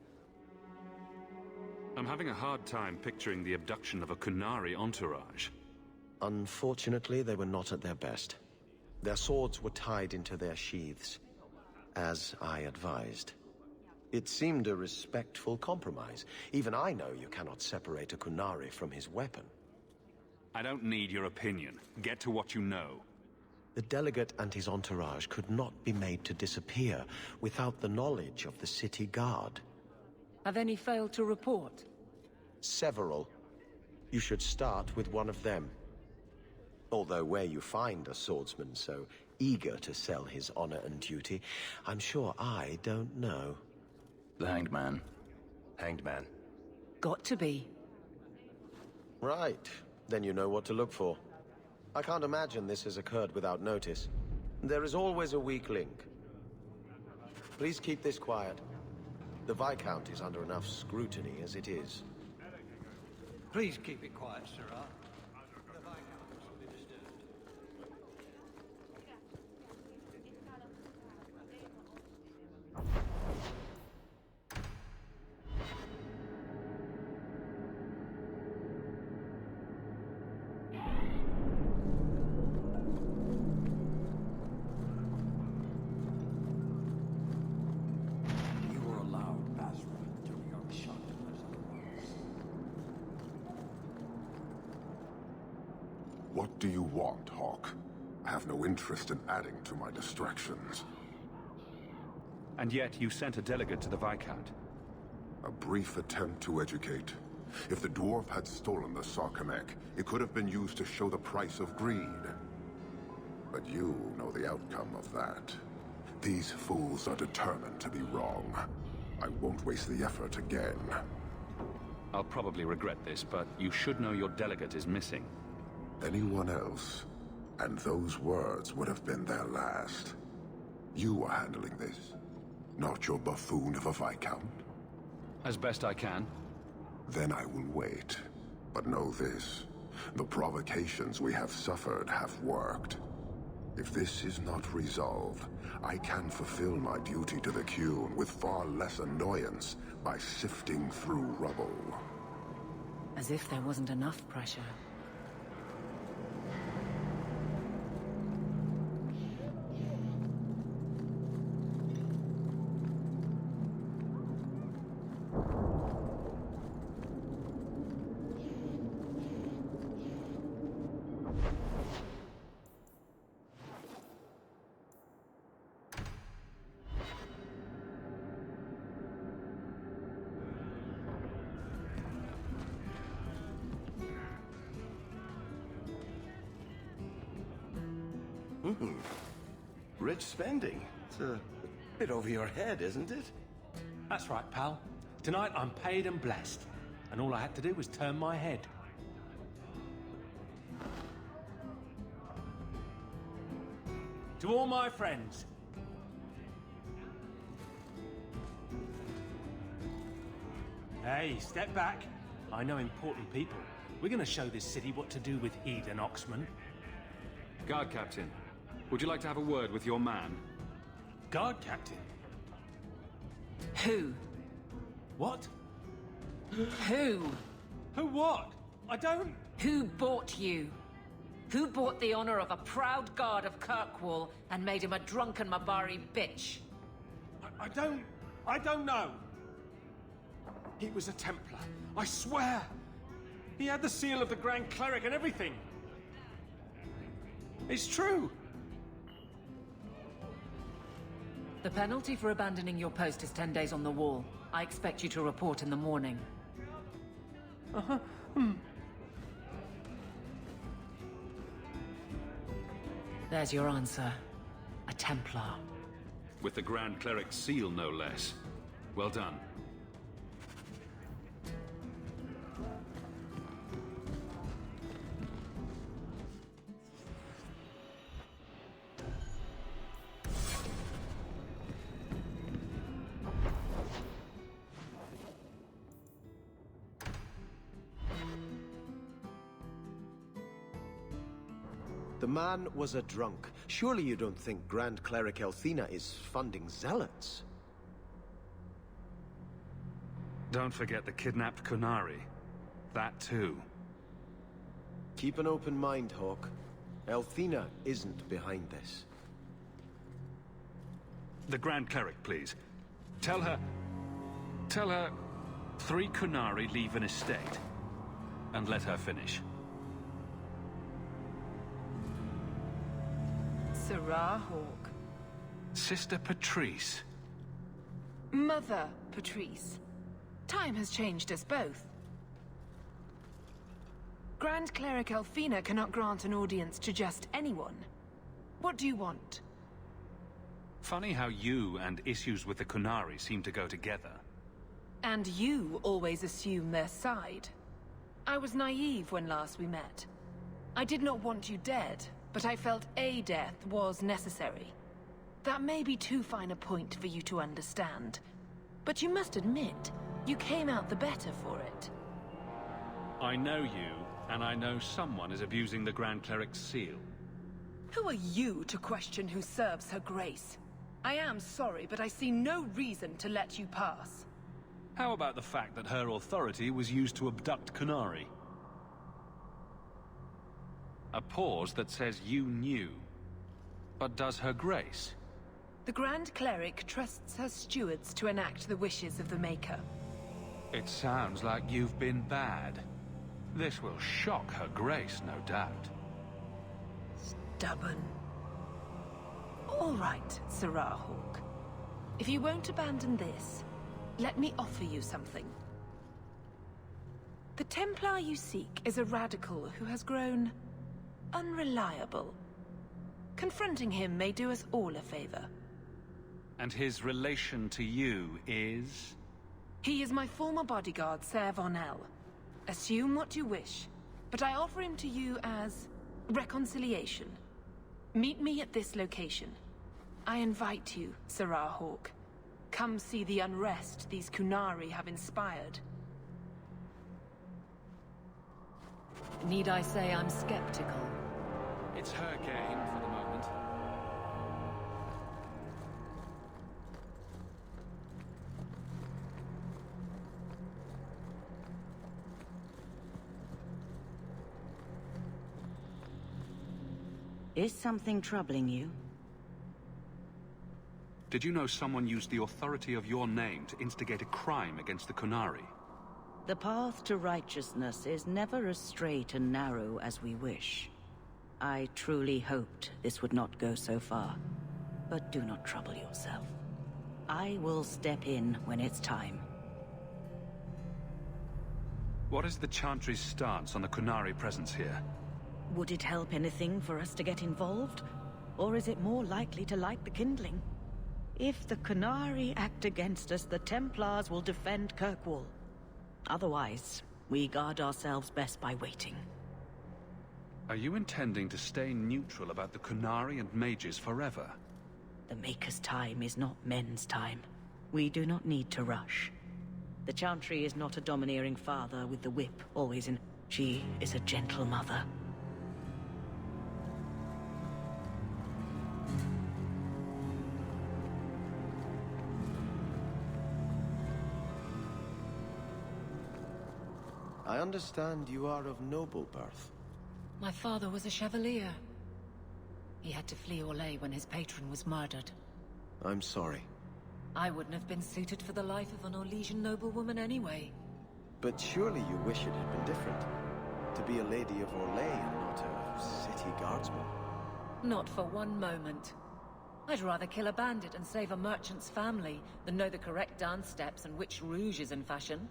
I'm having a hard time picturing the abduction of a Qunari entourage. Unfortunately, they were not at their best. Their swords were tied into their sheaths, as I advised. It seemed a respectful compromise. Even I know you cannot separate a Qunari from his weapon. I don't need your opinion. Get to what you know. The delegate and his entourage could not be made to disappear without the knowledge of the city guard. Have any failed to report? Several. You should start with one of them. Although where you find a swordsman so eager to sell his honor and duty, I'm sure I don't know. The Hanged Man. Hanged Man. Got to be. Right. Then you know what to look for. I can't imagine this has occurred without notice. There is always a weak link. Please keep this quiet. The Viscount is under enough scrutiny as it is. Please keep it quiet, Sirrah. The Viscount will be disturbed. What do you want, Hawke? I have no interest in adding to my distractions. And yet you sent a delegate to the Viscount. A brief attempt to educate. If the dwarf had stolen the Sarkamek, it could have been used to show the price of greed. But you know the outcome of that. These fools are determined to be wrong. I won't waste the effort again. I'll probably regret this, but you should know your delegate is missing. Anyone else, and those words would have been their last. You are handling this, not your buffoon of a Viscount. As best I can. Then I will wait. But know this, the provocations we have suffered have worked. If this is not resolved, I can fulfill my duty to the Qun with far less annoyance by sifting through rubble. As if there wasn't enough pressure. Rich spending. It's a bit over your head, isn't it? That's right, pal. Tonight I'm paid and blessed. And all I had to do was turn my head. To all my friends. Hey, step back. I know important people. We're gonna show this city what to do with heathen Oxman. Guard Captain, would you like to have a word with your man? Guard Captain? Who? What? Who? Who what? I don't... Who bought you? Who bought the honor of a proud guard of Kirkwall and made him a drunken Mabari bitch? I don't know. He was a Templar, I swear. He had the seal of the Grand Cleric and everything. It's true. The penalty for abandoning your post is 10 days on the wall. I expect you to report in the morning. There's your answer. A Templar. With the Grand Cleric's seal, no less. Well done. The man was a drunk. Surely you don't think Grand Cleric Elthina is funding zealots? Don't forget the kidnapped Kunari. That too. Keep an open mind, Hawke. Elthina isn't behind this. The Grand Cleric, please. Tell her 3 Kunari leave an estate. And let her finish. Sarah Hawke. Sister Patrice. Mother Patrice. Time has changed us both. Grand Cleric Elthina cannot grant an audience to just anyone. What do you want? Funny how you and issues with the Kunari seem to go together. And you always assume their side. I was naive when last we met. I did not want you dead, but I felt a death was necessary. That may be too fine a point for you to understand. But you must admit, you came out the better for it. I know you, and I know someone is abusing the Grand Cleric's seal. Who are you to question who serves her grace? I am sorry, but I see no reason to let you pass. How about the fact that her authority was used to abduct Kunari? A pause that says you knew. But does her grace? The Grand Cleric trusts her stewards to enact the wishes of the Maker. It sounds like you've been bad. This will shock her grace, no doubt. Stubborn. All right, Sarah Hawke. If you won't abandon this, let me offer you something. The Templar you seek is a radical who has grown unreliable. Confronting him may do us all a favor. And his relation to you is? He is my former bodyguard, Ser Von L. Assume what you wish, but I offer him to you as reconciliation. Meet me at this location. I invite you, Sarah Hawke. Come see the unrest these Kunari have inspired. Need I say I'm skeptical? It's her game for the moment. Is something troubling you? Did you know someone used the authority of your name to instigate a crime against the Kunari? The path to righteousness is never as straight and narrow as we wish. I truly hoped this would not go so far. But do not trouble yourself. I will step in when it's time. What is the Chantry's stance on the Kunari presence here? Would it help anything for us to get involved? Or is it more likely to light the kindling? If the Kunari act against us, the Templars will defend Kirkwall. Otherwise, we guard ourselves best by waiting. Are you intending to stay neutral about the Kunari and mages forever? The Maker's time is not men's time. We do not need to rush. The Chantry is not a domineering father with the whip always in. She is a gentle mother. I understand you are of noble birth. My father was a chevalier. He had to flee Orlais when his patron was murdered. I'm sorry. I wouldn't have been suited for the life of an Orlesian noblewoman anyway. But surely you wish it had been different. To be a lady of Orlais and not a city guardsman. Not for one moment. I'd rather kill a bandit and save a merchant's family than know the correct dance steps and which rouge is in fashion.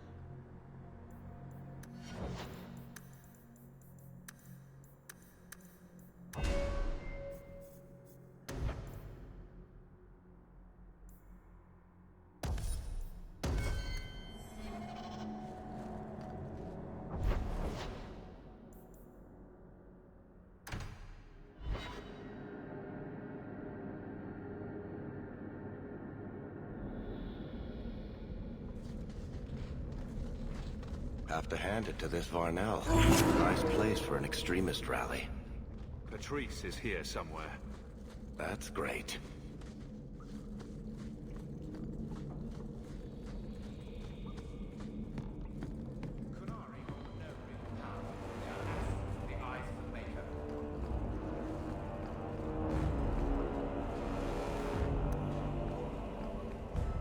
Have to hand it to this Varnell. Nice place for an extremist rally. Patrice is here somewhere. That's great.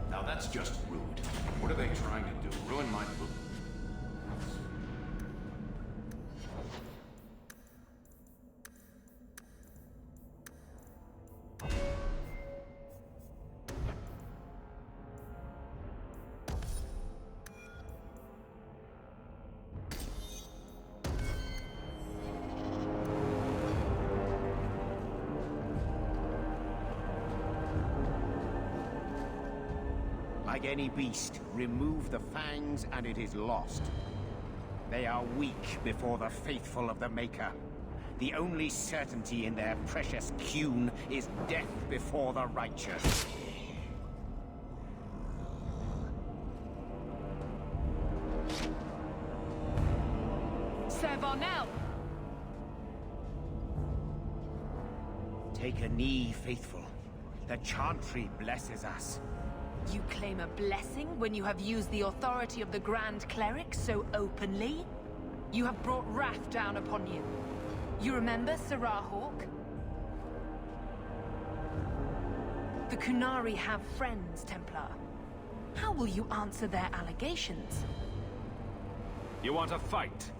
Now that's just rude. What are they trying to do? Ruin my book? Like any beast, remove the fangs and it is lost. They are weak before the faithful of the Maker. The only certainty in their precious Qun is death before the righteous. Sir Varnell! Take a knee, faithful. The Chantry blesses us. You claim a blessing when you have used the authority of the Grand Cleric so openly? You have brought wrath down upon you. You remember Sirrah Hawke? The Qunari have friends, Templar. How will you answer their allegations? You want a fight?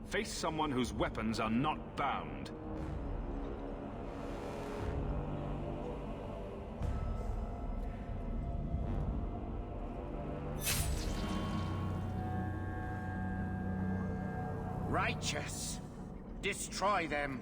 Face someone whose weapons are not bound. Righteous! Destroy them!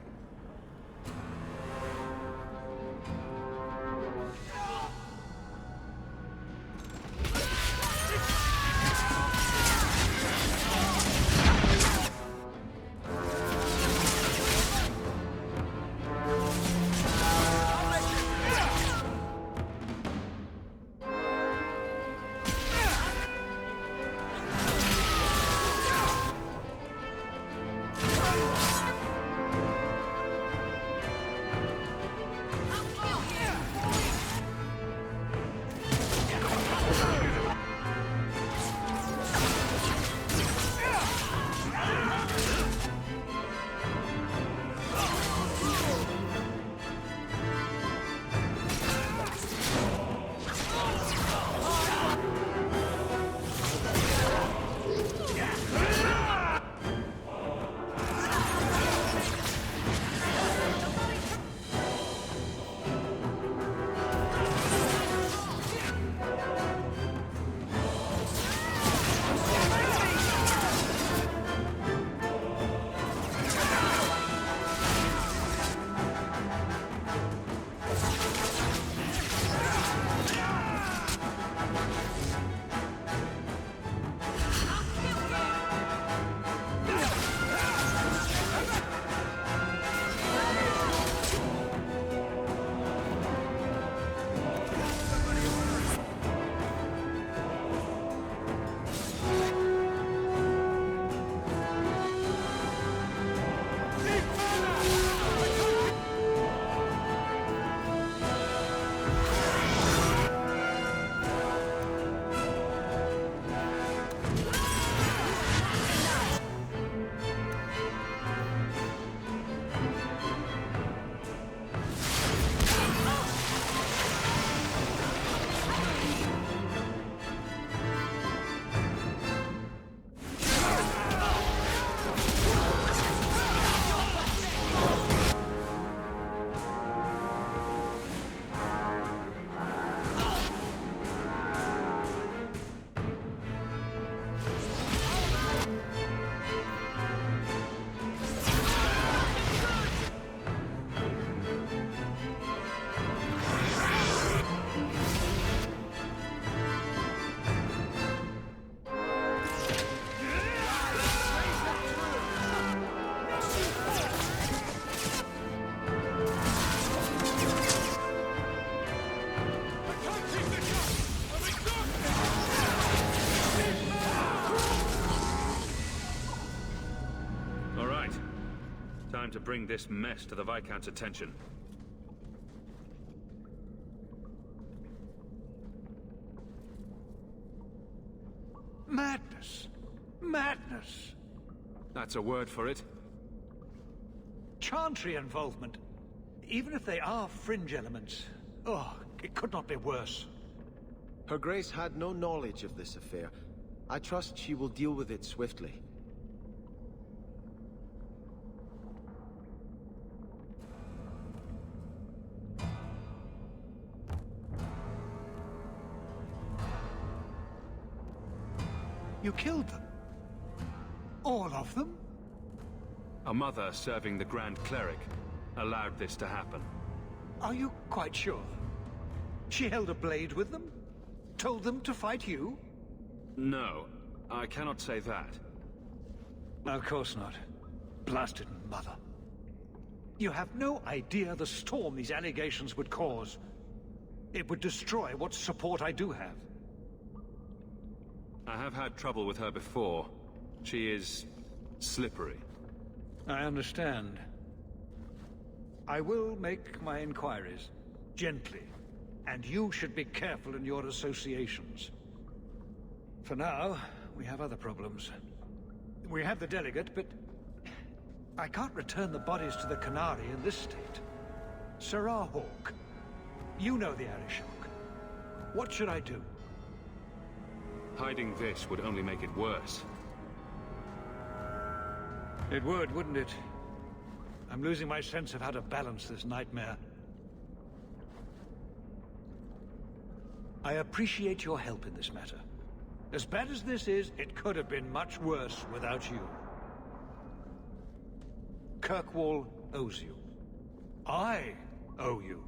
time to bring this mess to the Viscount's attention. Madness! Madness! That's a word for it. Chantry involvement. Even if they are fringe elements. Oh, it could not be worse. Her Grace had no knowledge of this affair. I trust she will deal with it swiftly. You killed them? All of them? A mother serving the Grand Cleric allowed this to happen. Are you quite sure? She held a blade with them? Told them to fight you? No, I cannot say that. Of course not. Blasted mother. You have no idea the storm these allegations would cause. It would destroy what support I do have. I have had trouble with her before. She is slippery. I understand. I will make my inquiries. Gently. And you should be careful in your associations. For now, we have other problems. We have the delegate, but I can't return the bodies to the Canary in this state. Sirrah Hawke, you know the Arishok. What should I do? Hiding this would only make it worse. It would, wouldn't it? I'm losing my sense of how to balance this nightmare. I appreciate your help in this matter. As bad as this is, it could have been much worse without you. Kirkwall owes you. I owe you.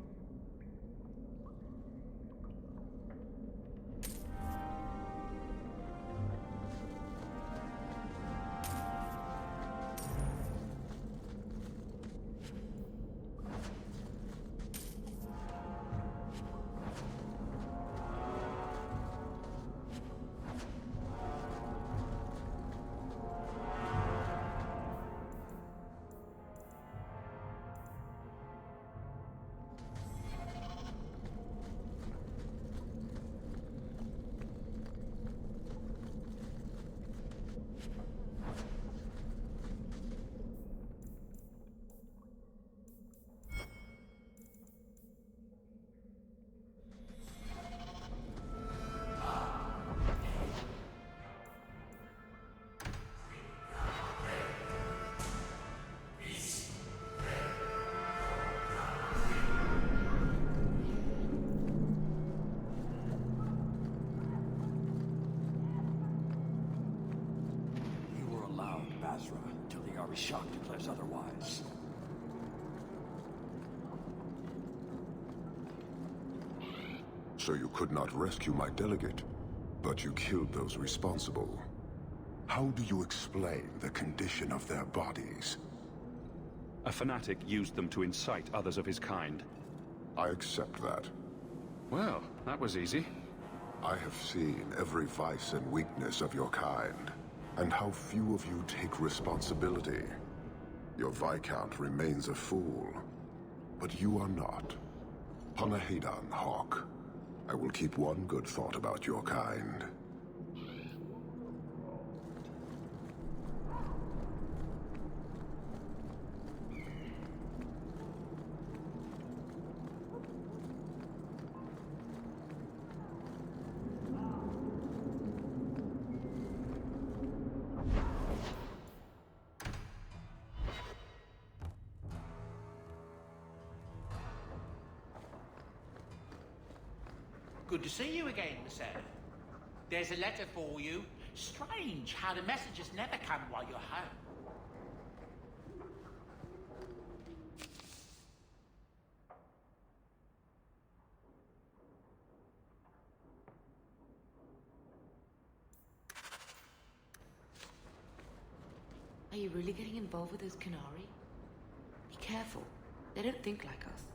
Until the Arishok declares otherwise. So you could not rescue my delegate, but you killed those responsible. How do you explain the condition of their bodies? A fanatic used them to incite others of his kind. I accept that. Well, that was easy. I have seen every vice and weakness of your kind. And how few of you take responsibility. Your Viscount remains a fool, but you are not. Panahedan, Hawke. I will keep one good thought about your kind. Good to see you again, sir. There's a letter for you. Strange how the messages never come while you're home. Are you really getting involved with those Canary? Be careful. They don't think like us.